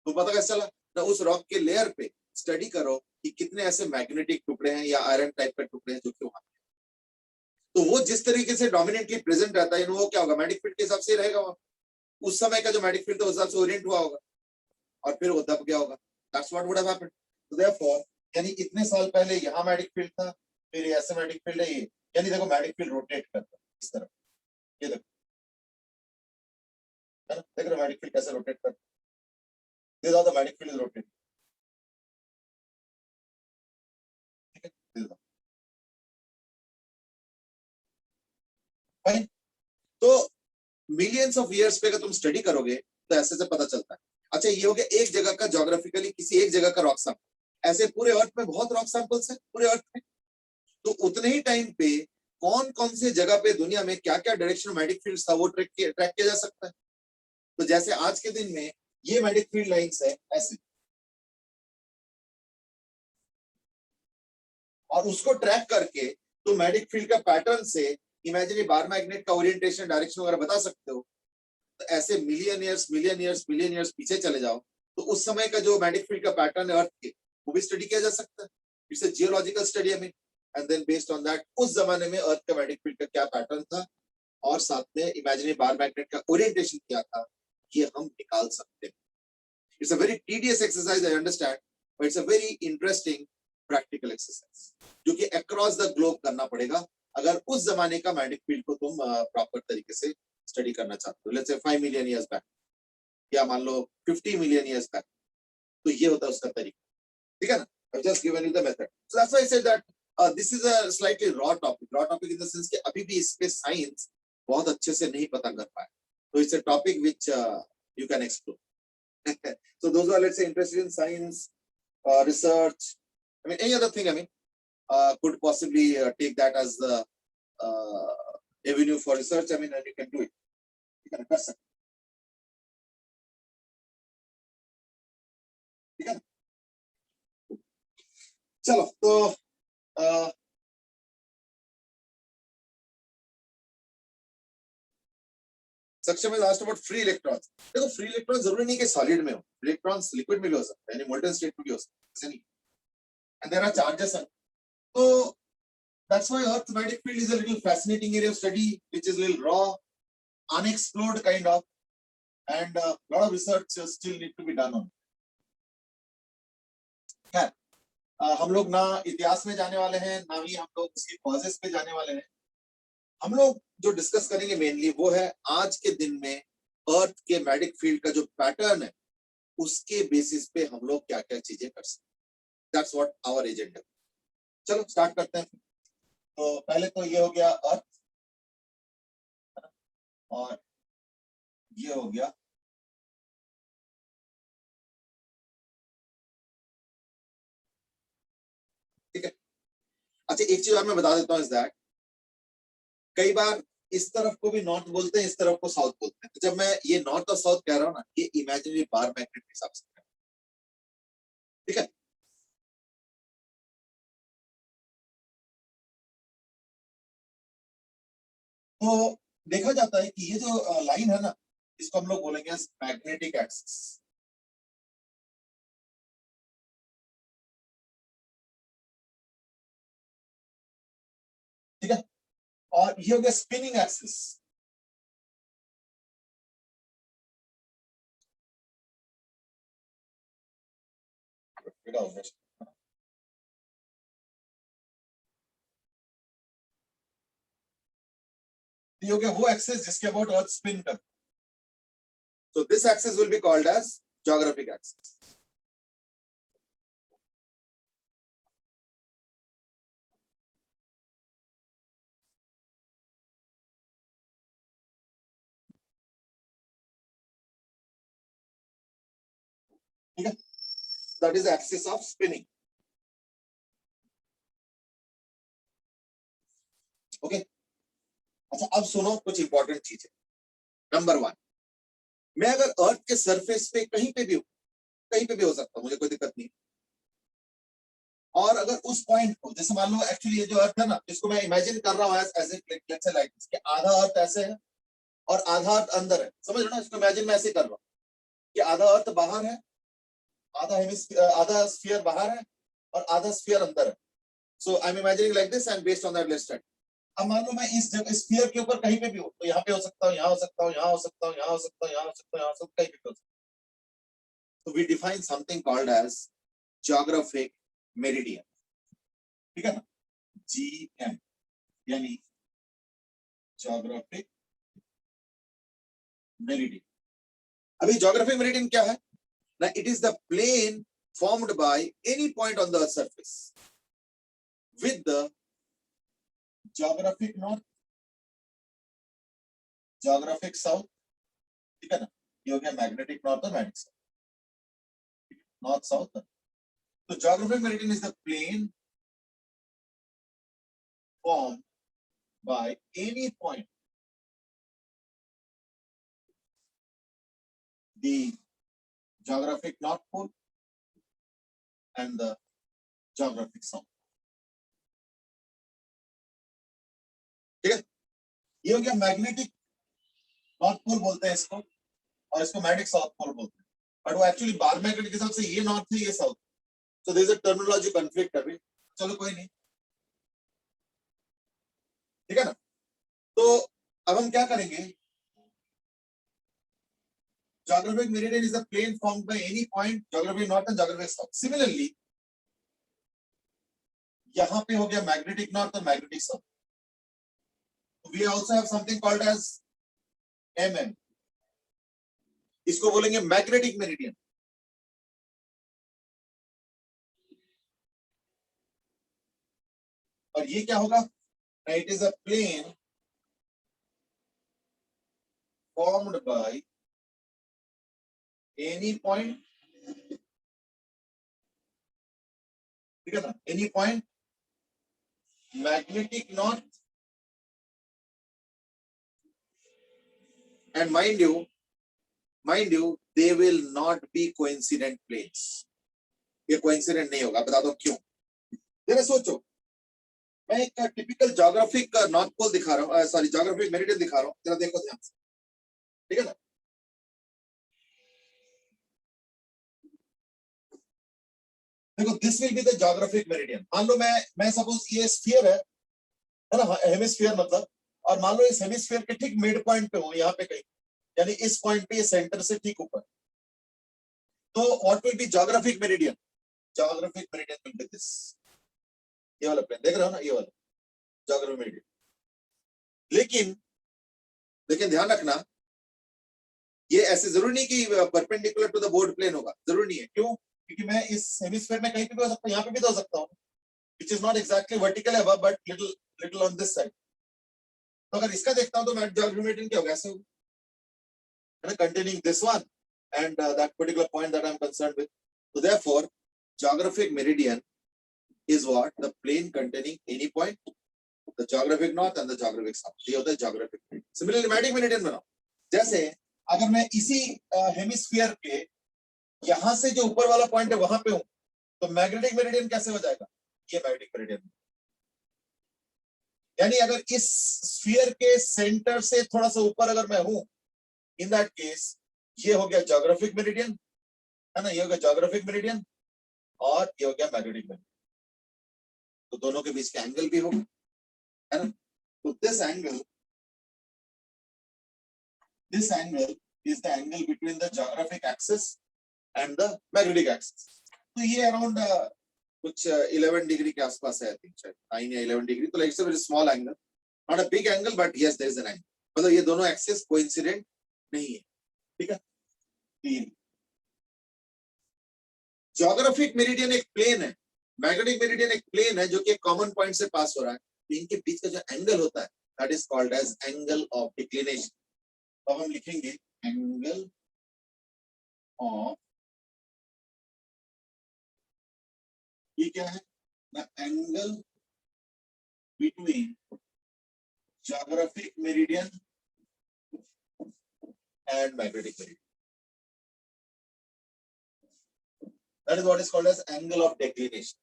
तो पता कैसे चला ना, उस रॉक के लेयर पे स्टडी करो कि कितने ऐसे मैग्नेटिक टुकड़े हैं या आयरन टाइप के टुकड़े हैं जो कि वहां, तो वो जिस तरीके से डोमिनेंटली प्रेजेंट रहता है वो क्या होगा, मैग्नेटिक फील्ड के हिसाब से रहेगा वहां। उस समय का जो मैग्नेटिक फील्ड था उस हिसाब से ओरिएंट हुआ होगा और फिर वो दब गया होगा। That's what would have happened. तो देयरफॉर यानी इतने साल पहले यहाँ मैग्नेटिक फील्ड था, फिर ऐसे मैग्नेटिक फील्ड है ये, यानी देखो मैग्नेटिक फील्ड रोटेट करता है इस तरफ, ये देखो, है ना, देख रहे हो मैग्नेटिक फील्ड कैसे रोटेट करता है, this is the magnetic field is rotate, ठीक है। फाइन। तो मिलियंस ऑफ ईयर्स पे अगर तुम स्टडी करोगे तो ऐसे से पता चलता है। अच्छा, ये हो गया एक जगह का ज्योग्राफिकली, किसी एक जगह का रॉक सैंपल। ऐसे पूरे अर्थ में बहुत रॉक सैंपल्स हैं पूरे अर्थ में, तो उतने ही टाइम पे कौन कौन से जगह पे दुनिया में क्या क्या डायरेक्शन मैग्नेटिक फील्ड था वो ट्रैक किया जा सकता है। तो जैसे आज के दिन में ये मैग्नेटिक फील्ड लाइंस है ऐसे, और उसको ट्रैक करके तो मैग्नेटिक फील्ड का पैटर्न से इमेजिनरी बार मैग्नेट का ओरिएंटेशन डायरेक्शन वगैरह बता सकते हो। तो ऐसे मिलियन ईयर्स पीछे चले जाओ तो उस समय का जो मैग्नेटिक फील्ड का पैटर्न है अर्थ के, वो भी स्टडी किया जा सकता है। It's a geological study, I mean, and then based on that उस जमाने में अर्थ का मैग्नेटिक फील्ड का क्या पैटर्न था और साथ में इमेजिनरी बार मैग्नेट का ओरिएंटेशन क्या था, ये हम निकाल सकते हैं। It's a very tedious exercise, I understand, but it's a very interesting practical exercise जो कि अक्रॉस द ग्लोब करना पड़ेगा अगर उस जमाने का मैग्नेटिक फील्ड को तुम प्रॉपर तरीके से स्टडी करना चाहते हो। Let's say 5 million years back या मान लो 50 मिलियन ईयर्स बैक, तो ये होता है उसका तरीका, ठीक है ना। I've just given you the method. So that's why I said that this is a slightly raw topic. Raw topic in the sense कि अभी भी इस पे साइंस बहुत अच्छे से नहीं पता कर पाए। So it's a topic which you can explore. So those who are, let's say, interested in science, research, I mean any other thing, I mean, could possibly take that as the avenue for research. I mean, and you can do it. You can कर सकते, ठीक है। चलो तो section is asked about free electrons. देखो फ्री इलेक्ट्रॉन जरूरी नहीं कि सॉलिड में हो, इलेक्ट्रॉन्स लिक्विड में भी हो सकते हैं, यानी मोल्टन स्टेट में भी हो सकते हैं, एंड देयर आर चार्जेस। तो that's why Earth's magnetic field is a little fascinating area of study, which is a little raw, unexplored kind of, and a lot of research still need to be done on. खैर, हम लोग ना इतिहास में जाने वाले हैं, ना ही हम लोग उसकी कॉजेस पे जाने वाले हैं। हम लोग जो डिस्कस करेंगे मेनली वो है आज के दिन में अर्थ के मैग्नेटिक फील्ड का जो पैटर्न है उसके बेसिस पे हम लोग क्या क्या चीजें कर सकते हैं। That's what our agenda. चलो स्टार्ट करते हैं। तो पहले तो ये हो गया अर्थ, और ये हो गया ठीक है। अच्छा, एक चीज और मैं बता देता हूँ, इस दैट कई बार इस तरफ को भी नॉर्थ बोलते हैं, इस तरफ को साउथ बोलते हैं। तो जब मैं ये नॉर्थ और साउथ कह रहा हूँ ना, ये इमेजिनरी बार मैग्नेट के हिसाब से, ठीक है। तो देखा जाता है कि ये जो लाइन है ना, इसको हम लोग बोलेंगे मैग्नेटिक एक्सिस। ठीक है, और ये हो गया स्पिनिंग एक्सिस। ये हो गया वो एक्सिस जिसके अबाउट अर्थ स्पिन कर। So this axis will be called as geographic axis. ठीक है, that is the axis of spinning. Okay okay. अच्छा, अब सुनो कुछ इंपॉर्टेंट चीज है। नंबर 1, मैं अगर अर्थ के सरफेस पे कहीं पे भी हूं, कहीं पे भी हो सकता हूं, मुझे कोई दिक्कत नहीं। और अगर उस पॉइंट को, जैसे मान लो एक्चुअली ये जो अर्थ है ना, इसको मैं इमेजिन कर रहा हूं एज लेट्स से लाइक कि आधा अर्थ ऐसे है और आधा अर्थ अंदर है, समझ लो ना, इसको इमेजिन मैं ऐसे कर रहा हूं कि आधा अर्थ बाहर है, आधा स्फीयर बाहर है और आधा स्फीयर अंदर है। So I am imagining like this and based on that let's start. अब मान लो मैं इस स्फीयर के ऊपर कहीं पे भी हूं, तो यहाँ पे हो सकता हूँ, यहाँ हो सकता हूँ, यहाँ हो सकता हूँ, यहाँ हो सकता हूँ, यहाँ हो सकता हूँ, यहाँ हो सकता हूँ, कहीं पे हो सकता हूँ। तो we define something called as geographic meridian. ठीक है ना, GM यानी ज्योग्राफिक मेरिडियन। अभी ज्योग्राफिक मेरिडियन क्या है ना, it is the plane formed by any point on the earth surface with the geographic north, geographic south, ठीक है ना, ये हो गया मैग्नेटिक नॉर्थ और मैग्नेटिक साउथ, नॉर्थ साउथ। तो geographic meridian is the plane formed by any point, the geographic north pole and the geographic south। ठीक है, ये हो गया मैग्नेटिक नॉर्थ पोल बोलते हैं इसको, और इसको मैग्नेटिक साउथ पोल बोलते हैं, बट वो एक्चुअली बार मैग्नेट के हिसाब से ये नॉर्थ है ये south. So there is a terminology conflict अभी, चलो कोई नहीं, ठीक है ना। तो अब हम क्या करेंगे, geographic meridian is a plane formed by any point, geographic north and geographic south. Similarly, यहाँ पे हो गया मैग्नेटिक नॉर्थ और magnetic south. We also have something called as MM, इसको बोलेंगे मैग्नेटिक मेरिडियन। और ये क्या होगा, it is a plane formed by any point, ठीक है ना, any point magnetic north, and mind you they will not be coincident planes। ये कोइंसिडेंट नहीं होगा, बता दो क्यों। जरा सोचो, मैं एक टिपिकल ज्योग्राफिक नॉर्थ पोल दिखा रहा हूँ, सॉरी ज्योग्राफिक मेरिडियन दिखा रहा हूँ, जरा देखो ध्यान से, ठीक है ना। देखो, this will be the geographic meridian. मान लो मैं सपोज ये स्फीयर है ना, हेमिस्फीयर मतलब, और मान लो इस हेमिस्फीयर के ठीक मिड पॉइंट पे हूँ, यहाँ पे कहीं, यानी इस पॉइंट पे, ये सेंटर से ठीक ऊपर। तो what will be geographic meridian, geographic meridian will be this, ये वाला प्लेन देख रहे हो ना, ये वाला ज्योग्राफिक मेरिडियन। लेकिन लेकिन ध्यान रखना, ये ऐसे जरूरी नहीं कि perpendicular to the board plane होगा, जरूरी नहीं है। क्यों, क्योंकि मैं इस हेमिस्फीयर में कहीं पे भी हो सकता हूँ, यहाँ पे भी तो हो सकता हूँ, which is not exactly vertical above but little on this side। तो अगर इसका देखता हूँ तो मैं ज्योग्राफिक मेरिडियन क्या होगा, ऐसे होगा, है ना, containing this one and that particular point that I'm concerned with। So therefore geographic meridian is what, the plane containing any point, the geographic north and the geographic south, ये होता है geographic meridian। Similarly magnetic meridian बनाओ, जैसे अगर मैं इसी हेमिस्फीयर के यहां से जो ऊपर वाला पॉइंट है वहां पे हूं, तो मैग्नेटिक मेरिडियन कैसे हो जाएगा, ये मैग्नेटिक मेरिडियन। यानी अगर इस स्फीयर के सेंटर से थोड़ा सा ऊपर अगर मैं हूं, इन दैट केस ये हो गया ज्योग्राफिक मेरिडियन, है ना, ये हो गया ज्योग्राफिक मेरिडियन, और ये हो गया मैग्नेटिक मेरिडियन। तो दोनों के बीच का एंगल भी होगा, है ना? तो this angle is the angle between the geographic axis and the magnetic axis. तो ये अराउंड कुछ 11 डिग्री के आसपास है, आई थिंक शायद 9 या 11 डिग्री. तो it's a very small angle, not a big angle, but yes there is an angle. मतलब ये दोनों एक्सिस कोइंसिडेंट नहीं है. ठीक है. तीन, ज्योग्राफिक मेरिडियन एक प्लेन है, मैग्नेटिक मेरिडियन एक प्लेन है जो कि एक कॉमन पॉइंट से पास हो रहा है. तो इनके बीच का जो एंगल होता है that is called as angle of declination. तो हम लिखेंगे एंगल ऑफ, ये क्या है, the angle between geographic meridian and magnetic meridian. That is what is called as angle of declination.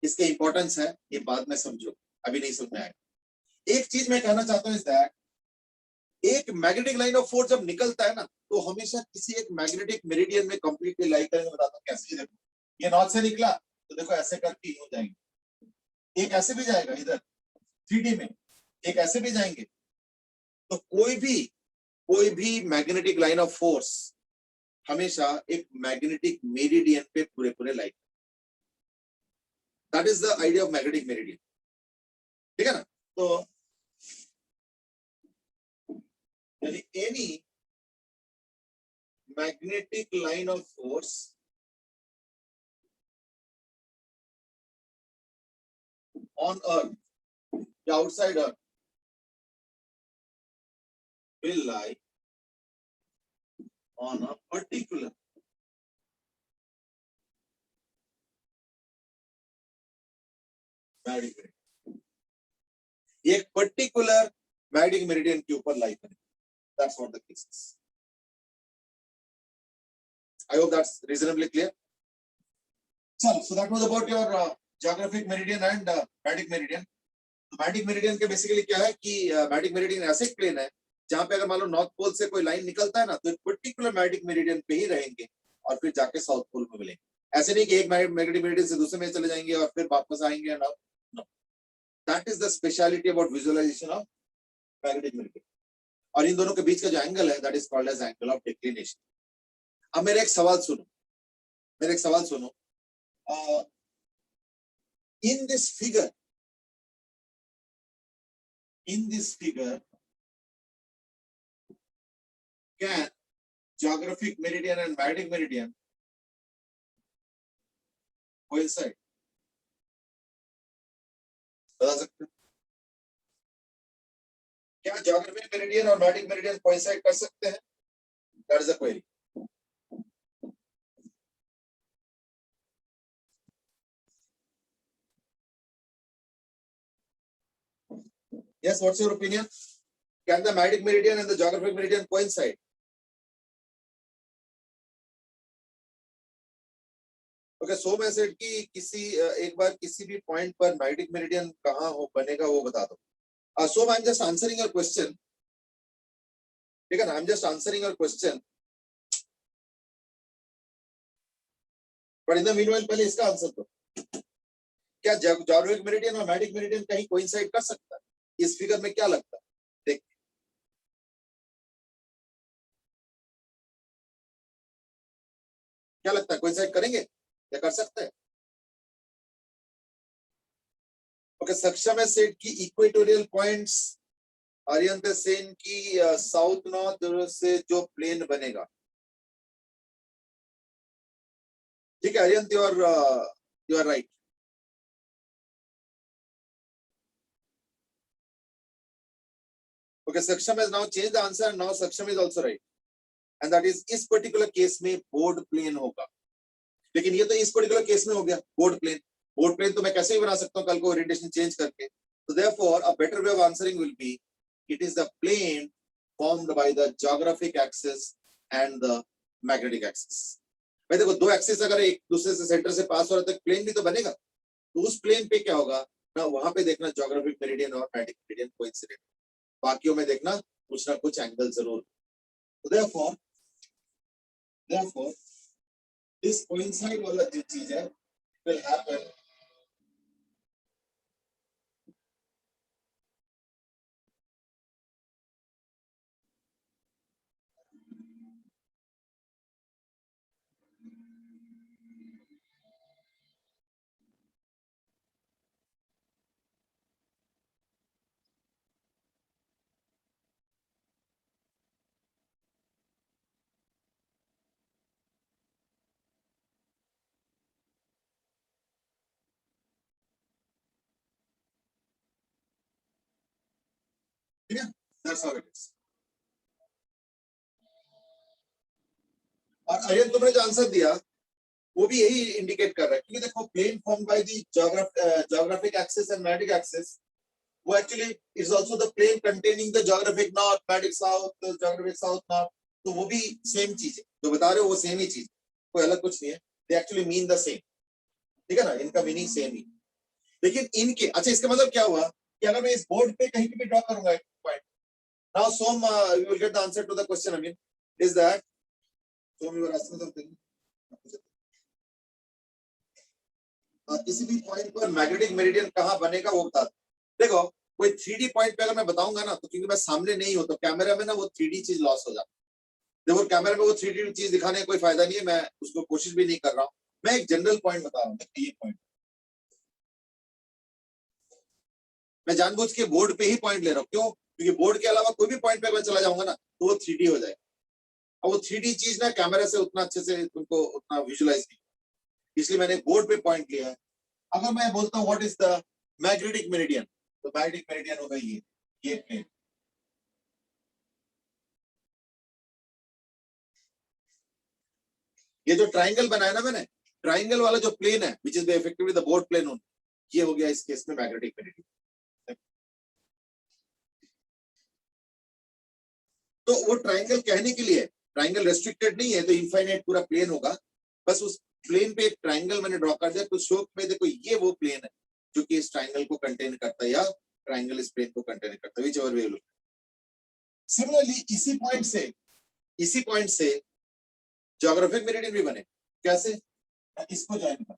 इसके इंपॉर्टेंस है, ये बाद में समझो, अभी नहीं समझ में आएगा. एक चीज मैं कहना चाहता हूं इस दैट, एक मैग्नेटिक लाइन ऑफ फोर्स जब निकलता है ना, तो हमेशा किसी एक मैग्नेटिक मेरिडियन में कंप्लीटली लाई करेंगे. बताता हूं कैसे. देखो, ये नॉर्थ से निकला तो देखो ऐसे करके हो जाएंगे, एक ऐसे भी जाएगा इधर 3D में, एक ऐसे भी जाएंगे. तो कोई भी मैग्नेटिक लाइन ऑफ फोर्स हमेशा एक मैग्नेटिक मेरिडियन पे पूरे line. That is the idea of magnetic meridian. ठीक है ना? तो any magnetic line of force on earth या outside earth will lie on a particular magnetic meridian. एक पर्टिकुलर मैग्नेटिक मेरिडियन के ऊपर लाई करें. That's what the case is. I hope that's reasonably clear. So that was about your geographic meridian and magnetic meridian. Magnetic meridian के बेसिकली क्या है कि मैग्नेटिक मेरिडियन ऐसे एक प्लेन है जहां पे अगर मान लो नॉर्थ पोल से कोई लाइन निकलता है ना, तो एक पर्टिकुलर मैग्नेटिक मेरिडियन पे ही रहेंगे और फिर जाके साउथ पोल में मिलेंगे. ऐसे नहीं कि एक मैग्नेटिक मेरिडियन से दूसरे में चले जाएंगे और फिर वापस आएंगे. No, that is the speciality about visualisation of magnetic meridian. और इन दोनों के बीच का जो एंगल है that is called as angle of declination. अब मेरा एक सवाल सुनो. In this figure can geographic meridian and magnetic meridian coincide? बता सकते हो क्या geographic meridian और magnetic meridian coincide कर सकते हैं? That is the query. Yes, what's your opinion? Can the magnetic meridian and the geographic meridian coincide? Okay, so मैं सेट कि किसी एक बार किसी भी पॉइंट पर मैग्नेटिक मेरिडियन कहाँ हो बनेगा वो बता दो. So I'm just answering your question. ठीक है ना? I'm just answering your question. But in the meanwhile पहले इसका आंसर दो. क्या geographic meridian और magnetic meridian कहीं coincide कर सकता है? इस फिगर में क्या लगता है? देख, क्या लगता है, coincide करेंगे या कर सकते हैं? ओके, सक्षम है सेट की इक्वेटोरियल पॉइंट्स आर्यंत सेन की साउथ नॉर्थ से जो प्लेन बनेगा. ठीक है आर्यंत, यू आर राइट. ओके, सक्षम has now changed the answer and now सक्षम is also right, and that is इस पर्टिकुलर केस में बोर्ड प्लेन होगा. लेकिन ये तो इस पर्टिकुलर केस में हो गया बोर्ड प्लेन तो मैं कैसे भी बना सकता हूँ कल को ओरिएंटेशन चेंज करके. So therefore a better way of answering will be it is the plane formed by the geographic axis and the magnetic axis. भाई देखो, दो एक्सिस अगर एक दूसरे से सेंटर से पास हो रहा है तो प्लेन भी तो बनेगा. तो उस प्लेन पे क्या होगा ना, वहां पे देखना geographic मेरिडियन और magnetic मेरिडियन कोइंसिडेंट. बाकियों में देखना कुछ ना कुछ एंगल जरूर. तो therefore this coincide वाला जो चीज है will happen ठीक है, दैट्स हाउ इट इज। और आर्यन तुमने जो आंसर दिया वो भी यही इंडिकेट कर रहा है, क्योंकि देखो plane form by the geographic axis and magnetic axis, वो actually is also the plane containing the geographic north, magnetic south, geographic south north, तो वो भी सेम चीज है जो बता रहे हो, वो सेम ही चीज, कोई अलग कुछ नहीं है, they actually mean the same. ठीक है ना, इनका मीनिंग सेम ही। लेकिन इनके अच्छा, इसका मतलब क्या हुआ कि अगर मैं इस बोर्ड पे कहीं भी ड्रॉ करूंगा एक point, now some you will get the answer to the question. I mean is that some you are asking something, किसी भी पॉइंट पर मैग्नेटिक मेरिडियन कहाँ बनेगा वो बता दो। देखो कोई 3D पॉइंट पे अगर मैं बताऊंगा ना, तो क्योंकि मैं सामने नहीं हूं तो कैमरा में ना वो 3D चीज लॉस हो जाती है। देखो कैमरा में वो 3D चीज दिखाने का कोई फायदा नहीं है, मैं उसको कोशिश भी नहीं कर रहा हूँ, मैं एक जनरल पॉइंट बता रहा हूँ। ये पॉइंट मैं जानबूझ के बोर्ड पे ही पॉइंट ले रहा हूँ, क्यों? क्योंकि बोर्ड के अलावा कोई भी पॉइंट पे मैं चला जाऊंगा ना तो वो 3D हो जाएगा, और वो 3D चीज ना कैमरा से उतना अच्छे से तुमको उतना विजुअलाइज नहीं, इसलिए मैंने बोर्ड पे पॉइंट लिया है। अगर मैं बोलता हूँ what is the magnetic meridian, तो मैग्नेटिक मेरिडियन होगा ये प्लेन। ये जो ट्राइंगल बनाया ना मैंने, ट्राइंगल वाला जो प्लेन है which is effectively the board plane only, ये हो गया इस केस में मैग्नेटिक मेरिडियन। तो वो ट्राइंगल कहने के लिए, ट्राइंगल रेस्ट्रिक्टेड नहीं है तो इनफाइनाइट पूरा प्लेन होगा, बस उस प्लेन पे एक ट्राइंगल मैंने ड्रॉ कर दिया तो शो में देखो ये वो प्लेन है जो कि इस ट्राइंगल को कंटेन करता है, या ट्राइंगल इस प्लेन को कंटेन करता है, whichever way you look. Similarly इसी पॉइंट से ज्योग्राफिक मेरिडियन भी बने। कैसे? इसको ज्वाइन कर,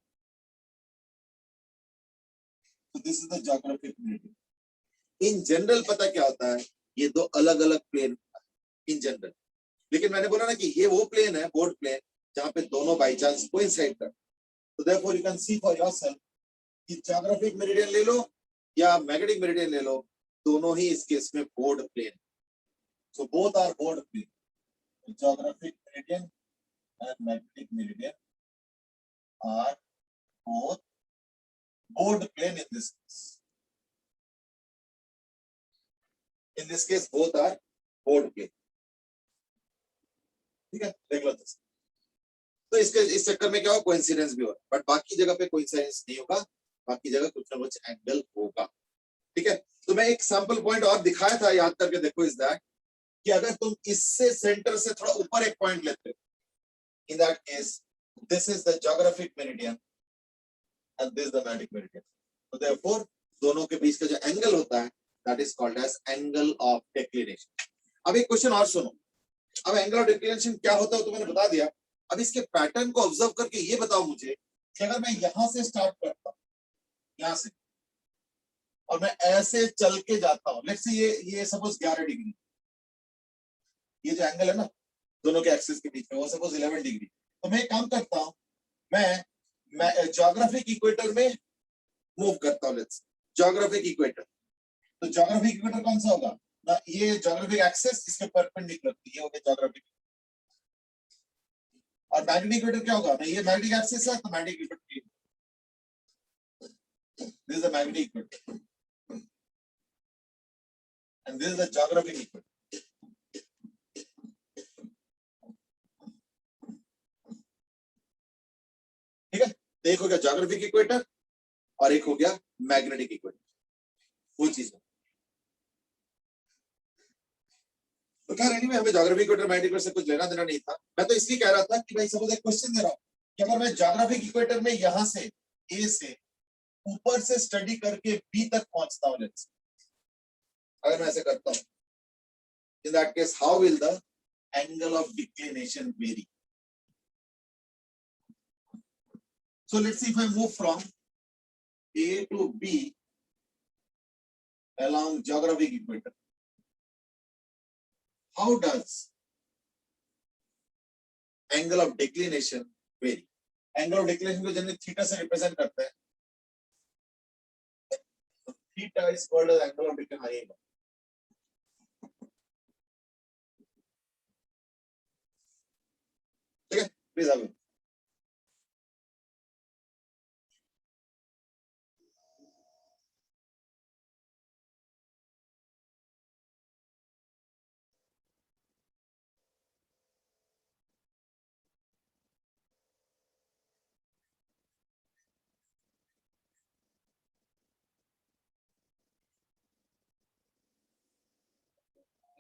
तो this is the geographic meridian. In general पता क्या होता है, ये दो अलग अलग प्लेन इन जनरल, लेकिन मैंने बोला ना कि ये वो प्लेन है बोर्ड प्लेन जहां पे दोनों बाई चांस कोइंसाइड कर, तो therefore you can see for yourself कि ज्योग्राफिक मेरिडियन ले लो या मैग्नेटिक मेरिडियन ले लो, दोनों ही इस केस में board plane, so both are board plane. Geographic meridian and magnetic meridian are both board plane in this case both are board plane। ठीक है, देख लो तो इसके इस चक्कर में क्या हो, कोइंसिडेंस भी हो, बट बाकी जगह पे कोइंसिडेंस नहीं होगा, बाकी जगह कुछ ना कुछ एंगल होगा। ठीक है, तो मैं एक सैंपल पॉइंट और दिखाया था, याद करके देखो, इज दैट कि अगर तुम इससे सेंटर से थोड़ा ऊपर एक पॉइंट लेते हो, in that case this is the geographic meridian and this the magnetic meridian, तो देयरफॉर दोनों के बीच का जो एंगल होता है that is called as angle of declination. अब एक क्वेश्चन और सुनो, अब एंगल ऑफ डिक्लिनेशन क्या होता है तो मैंने बता दिया, अब इसके पैटर्न को ऑब्जर्व करके ये बताओ मुझे कि अगर मैं यहां से स्टार्ट करता हूं, यहां से, और मैं ऐसे चल के जाता हूं, लेट्स से ये सपोज 11 डिग्री, ये जो एंगल है ना दोनों के एक्सिस के बीच में वो सपोज 11 डिग्री, तो मैं एक काम करता हूं, मैं ज्योग्राफिक इक्वेटर में मूव करता हूं, लेट्स ज्योग्राफिक इक्वेटर, तो ज्योग्राफिक इक्वेटर कौन सा होगा ना, ये ज्योग्राफिक एक्सिस इसके परपेंडिकुलर, ये हो गया ज्योग्राफिक, और मैग्नेटिक इक्वेटर क्या होगा ना, ये मैग्नेटिक एक्सिस है तो magnetic equator, this is the magnetic equator and this is the geographic equator। ठीक है, तो एक हो गया ज्योग्राफिक इक्वेटर और एक हो गया मैग्नेटिक इक्वेटर, वो चीज है। तो खैर एनीवे हमें ज्योग्राफिक इक्वेटर मैग्नेटिक इक्वेटर से कुछ लेना देना नहीं था, मैं तो इसलिए कह रहा था कि भाई सपोज एक क्वेश्चन दे रहा हूं कि अगर मैं ज्योग्राफिक इक्वेटर में यहां से ए से ऊपर से स्टडी करके बी तक पहुंचता हूं, लेट्स अगर मैं ऐसे करता हूं, in that case how will the angle of declination vary? So let's see if I move from A to B along geographic equator, how does angle of declination vary? Angle of declination को जनरली थीटा से रिप्रेजेंट करते हैं, theta is called as angle of declination. ठीक है, प्लीज आगे।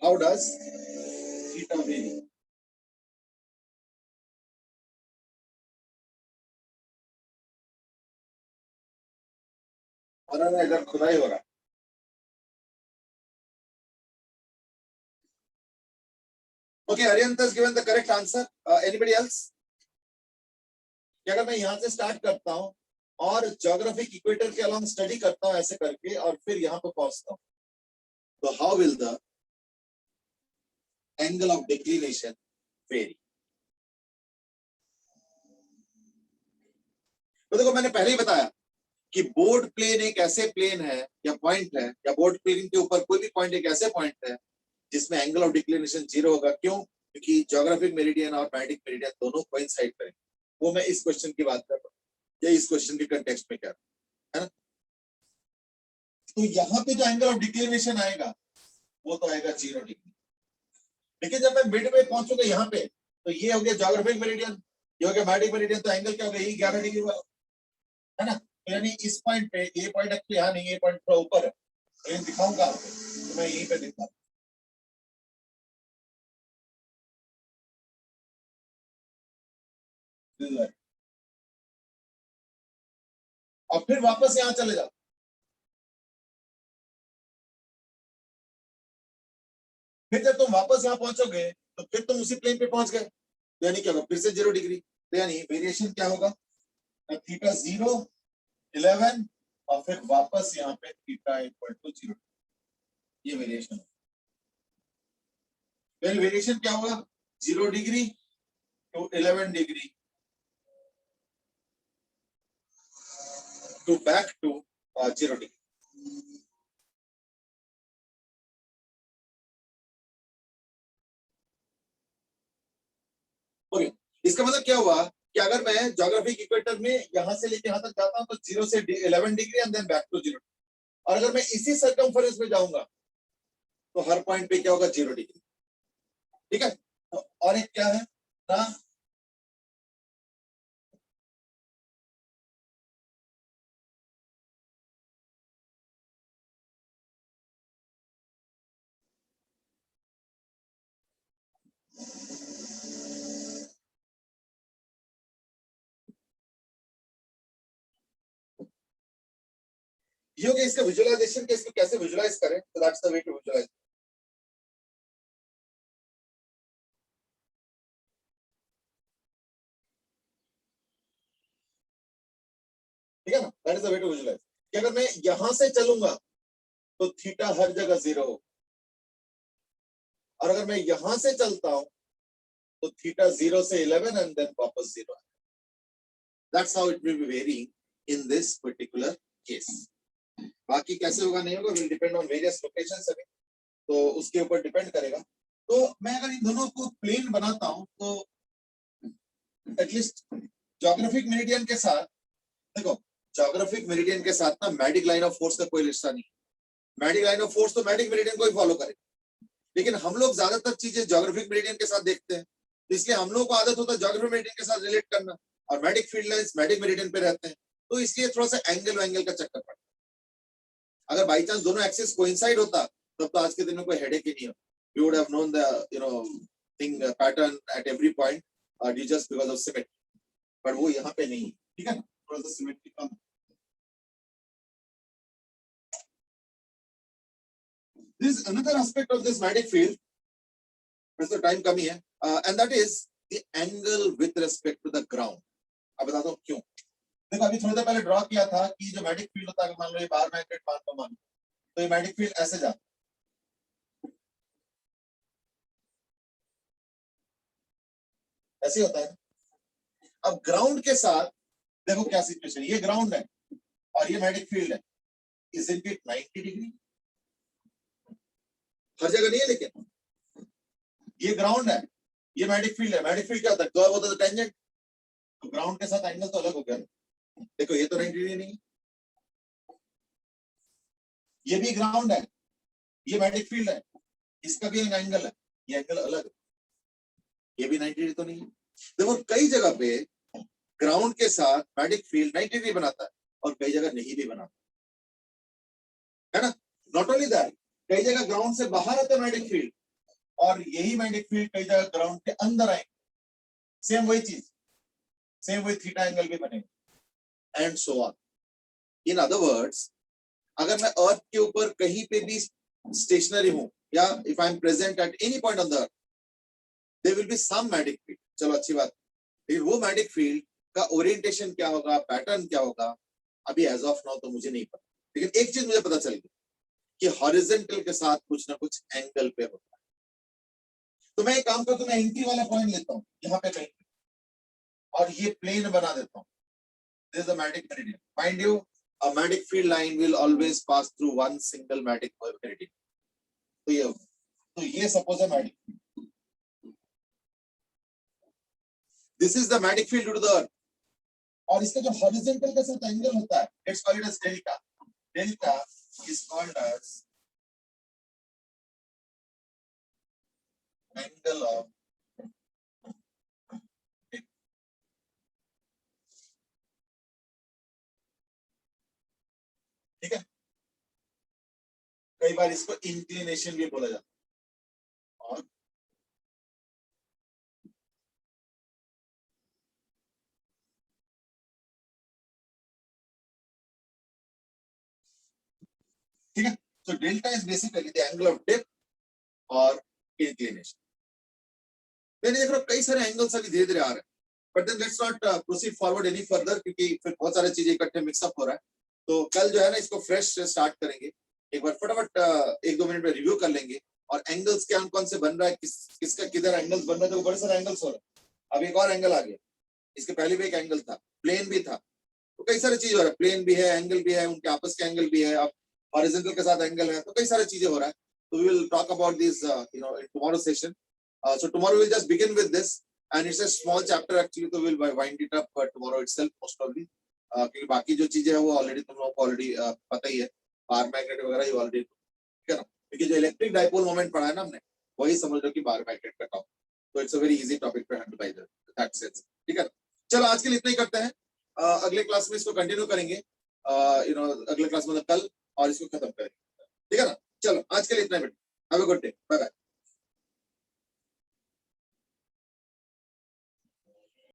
How does theta vary? हमारा इधर खुदाई हो रहा है. Okay, Arihant has given the correct answer. Anybody else? कि अगर मैं यहाँ से स्टार्ट करता हूँ और ज्योग्राफिक इक्वेटर के अलॉन्ग स्टडी करता हूँ ऐसे करके और फिर यहाँ पे पहुंचता हूँ, तो how will the angle of declination very? तो देखो मैंने पहले ही बताया कि बोर्ड प्लेन एक ऐसे प्लेन है या पॉइंट है, या बोर्ड प्लेन के ऊपर कोई भी पॉइंट एक ऐसे पॉइंट है जिसमें एंगल ऑफ डिक्लिनेशन 0 होगा. क्यों? क्योंकि ज्योग्राफिक मेरिडियन और मैग्नेटिक मेरिडियन दोनों कोइंसाइड करेंगे. वो मैं इस क्वेश्चन की बात कर रहा हूँ, या इस क्वेश्चन के कंटेक्स्ट में क्या है ना. तो यहाँ पे जो एंगल ऑफ डिक्लिनेशन आएगा वो तो आएगा 0 डिग्री. लेकिन जब मैं मिड में पहुंचूंगा यहाँ पे, तो ये हो गया ज्योग्राफिक मेरिडियन, ये हो गया मैग्नेटिक मेरिडियन, तो एंगल क्या हो गया? यही 11 डिग्री हुआ है ना. तो यानी इस पॉइंट पे, ये पॉइंट एक्चुअली यहाँ नहीं, ये पॉइंट थोड़ा ऊपर है, तो दिखाऊंगा तो मैं यहीं पे दिखा. और फिर वापस यहाँ चले जाओ. फिर जब तुम वापस यहाँ पहुंचोगे तो फिर तुम उसी प्लेन पे पहुंच गए, यानी क्या होगा? फिर से 0 डिग्री. तो यानी वेरिएशन क्या होगा? थीटा 0, 11 और फिर वापस यहाँ पे थीटा इक्वल टू 0. ये वेरिएशन. फिर वेरिएशन क्या होगा? 0 degree to 11 degree to back to 0 degree. Okay, इसका मतलब क्या हुआ कि अगर मैं ज्योग्राफिक इक्वेटर में यहां से लेके यहां तक जाता हूं तो 0 से 11 degree and then back to 0. और अगर मैं इसी सर्कमफरेंस में जाऊंगा तो हर पॉइंट पे क्या होगा? 0 डिग्री. ठीक है. तो और एक क्या है ना, ये हो गया इसका विजुअलाइजेशन के, इसको कैसे विजुअलाइज करें. तो that's the way to visualise. ठीक है ना. That is the way to visualise कि अगर मैं यहां से चलूंगा तो थीटा हर जगह 0 हो, और अगर मैं यहां से चलता हूं तो थीटा 0 से 11 एंड देन वापस 0. That's how it will be varying in this particular case. बाकी कैसे होगा नहीं होगा will depend on various locations अभी, तो उसके ऊपर डिपेंड करेगा. तो मैं अगर इन दोनों को प्लेन बनाता हूं तो एटलीस्ट ज्योग्राफिक मेरिडियन के साथ, देखो ज्योग्राफिक मेरिडियन के साथ ना मैग्नेटिक लाइन ऑफ फोर्स का कोई रिश्ता नहीं. मैग्नेटिक लाइन ऑफ फोर्स तो मैग्नेटिक मेरिडियन को ही फॉलो करेगा, लेकिन हम लोग ज्यादातर चीजें ज्योग्राफिक मेरिडियन के साथ देखते हैं, इसलिए हम लोगों को आदत होता है ज्योग्राफिक मेरिडियन के साथ रिलेट करना, और magnetic field lines magnetic meridian पे रहते हैं, तो इसलिए थोड़ा सा एंगल का चक्कर पड़ता है. अगर बाई चांस दोनों एक्सिस कोइंसाइड होता तब तो आज के दिन में कोई हेडेक ही नहीं होता. You would have known the thing pattern at every point just because of symmetry. But वो यहाँ पे नहीं. ठीक है ना, थोड़ा सा symmetry come. This is another aspect of this magnetic field. वैसे टाइम कम ही है, and that is the angle with respect to the ground. अब बता दो क्यों. देखो अभी थोड़ी देर पहले ड्रॉ किया था कि जो मैग्नेटिक फील्ड होता है, मान लो ये बार मैग्नेट मान लो, तो ये मैग्नेटिक फील्ड ऐसे जाता ऐसे होता है. अब ग्राउंड के साथ देखो क्या सिचुएशन. ये ग्राउंड है और ये मैग्नेटिक फील्ड है. Isn't it 90 degree? हर जगह नहीं है, लेकिन ये ग्राउंड है, ये मैग्नेटिक फील्ड है. मैग्नेटिक फील्ड क्या होता है? कर्व होता है टेंजेंट. तो ग्राउंड के साथ एंगल तो अलग हो गया. देखो ये तो 90 डिग्री नहीं है. ये भी ग्राउंड है, ये मैग्नेटिक फील्ड है, इसका भी एक एंगल है, ये एंगल अलग है. ये भी 90 डिग्री तो नहीं है. देखो कई जगह पे ग्राउंड के साथ मैग्नेटिक फील्ड 90 डिग्री बनाता है और कई जगह नहीं भी बनाता है ना. नॉट ओनली दैट, कई जगह ग्राउंड से बाहर आता है मैग्नेटिक फील्ड और यही मैग्नेटिक फील्ड कई जगह ग्राउंड के अंदर आएंगे, सेम वही चीज, सेम वही थीटा एंगल भी बनेगा and so on. In other words, अगर मैं अर्थ के ऊपर कहीं पे भी स्टेशनरी हूं या if I am present at any point on the earth, there will be some magnetic field. चलो अच्छी बात, लेकिन वो मैग्नेटिक फील्ड का ओरिएंटेशन क्या होगा, पैटर्न क्या होगा, अभी एज ऑफ नाउ तो मुझे नहीं पता। लेकिन एक चीज मुझे पता चल गई कि हॉरिजॉन्टल के साथ कुछ ना कुछ एंगल पे होता है। तो मैं एक काम करता हूं, मैं एंट्री वाला पॉइंट लेता हूं यहाँ पे कहीं, और ये प्लेन बना देता हूं। This is the magnetic meridian. Mind you, a magnetic field line will always pass through one single magnetic meridian. तो ये suppose है magnetic field. This is the magnetic field due to the earth. और इसका जो horizontal के साथ एंगल होता है, let's call it as delta. Delta is called as angle of, ठीक है। कई बार इसको इंक्लिनेशन भी बोला जाता है। और ठीक है, so delta is basically the angle of depth और इंक्लिनेशन। मैंने देख रहा कई सारे एंगल्स अभी धीरे धीरे आ रहे हैं, but then let's not proceed forward any further, क्योंकि फिर बहुत सारी चीजें इकट्ठे मिक्सअप हो रहा है। तो कल जो है ना, इसको फ्रेश स्टार्ट करेंगे, एक बार फटाफट 1-2 मिनट में रिव्यू कर लेंगे, और एंगल्स क्या कौन से बन रहा है, किसका किधर एंगल्स बन रहा है। तो बड़े सारे एंगल्स हो रहे हैं। अब एक और एंगल आ गया, इसके पहले भी एक एंगल था, प्लेन भी था, तो कई सारी चीजें हो रहा है, प्लेन भी है, एंगल भी है, उनके आपस के एंगल भी है, अब हॉरिजॉन्टल के साथ एंगल है, तो कई सारी चीजें हो रहा है। तो we will talk about this in tomorrow session. So tomorrow we'll just begin with this, and it's a small chapter actually, so we'll wind it up tomorrow itself most probably, क्योंकि बाकी जो चीजें है वो ऑलरेडी तुम लोगों को ऑलरेडी पता ही है, बार मैग्नेट वगैरह ये ऑलरेडी, ठीक है ना। क्योंकि जो इलेक्ट्रिक डाइपोल मोमेंट पढ़ा है ना हमने, वही समझ लो कि बार मैग्नेट का टॉपिक, तो it's a very easy topic to handle by that sense, ठीक है। चलो आज के लिए इतना ही करते हैं, अगले क्लास में इसको कंटिन्यू करेंगे, अगले क्लास मतलब कल, और इसको खत्म करेंगे, ठीक है ना। चलो आज के लिए इतना ही, have a good day, bye bye.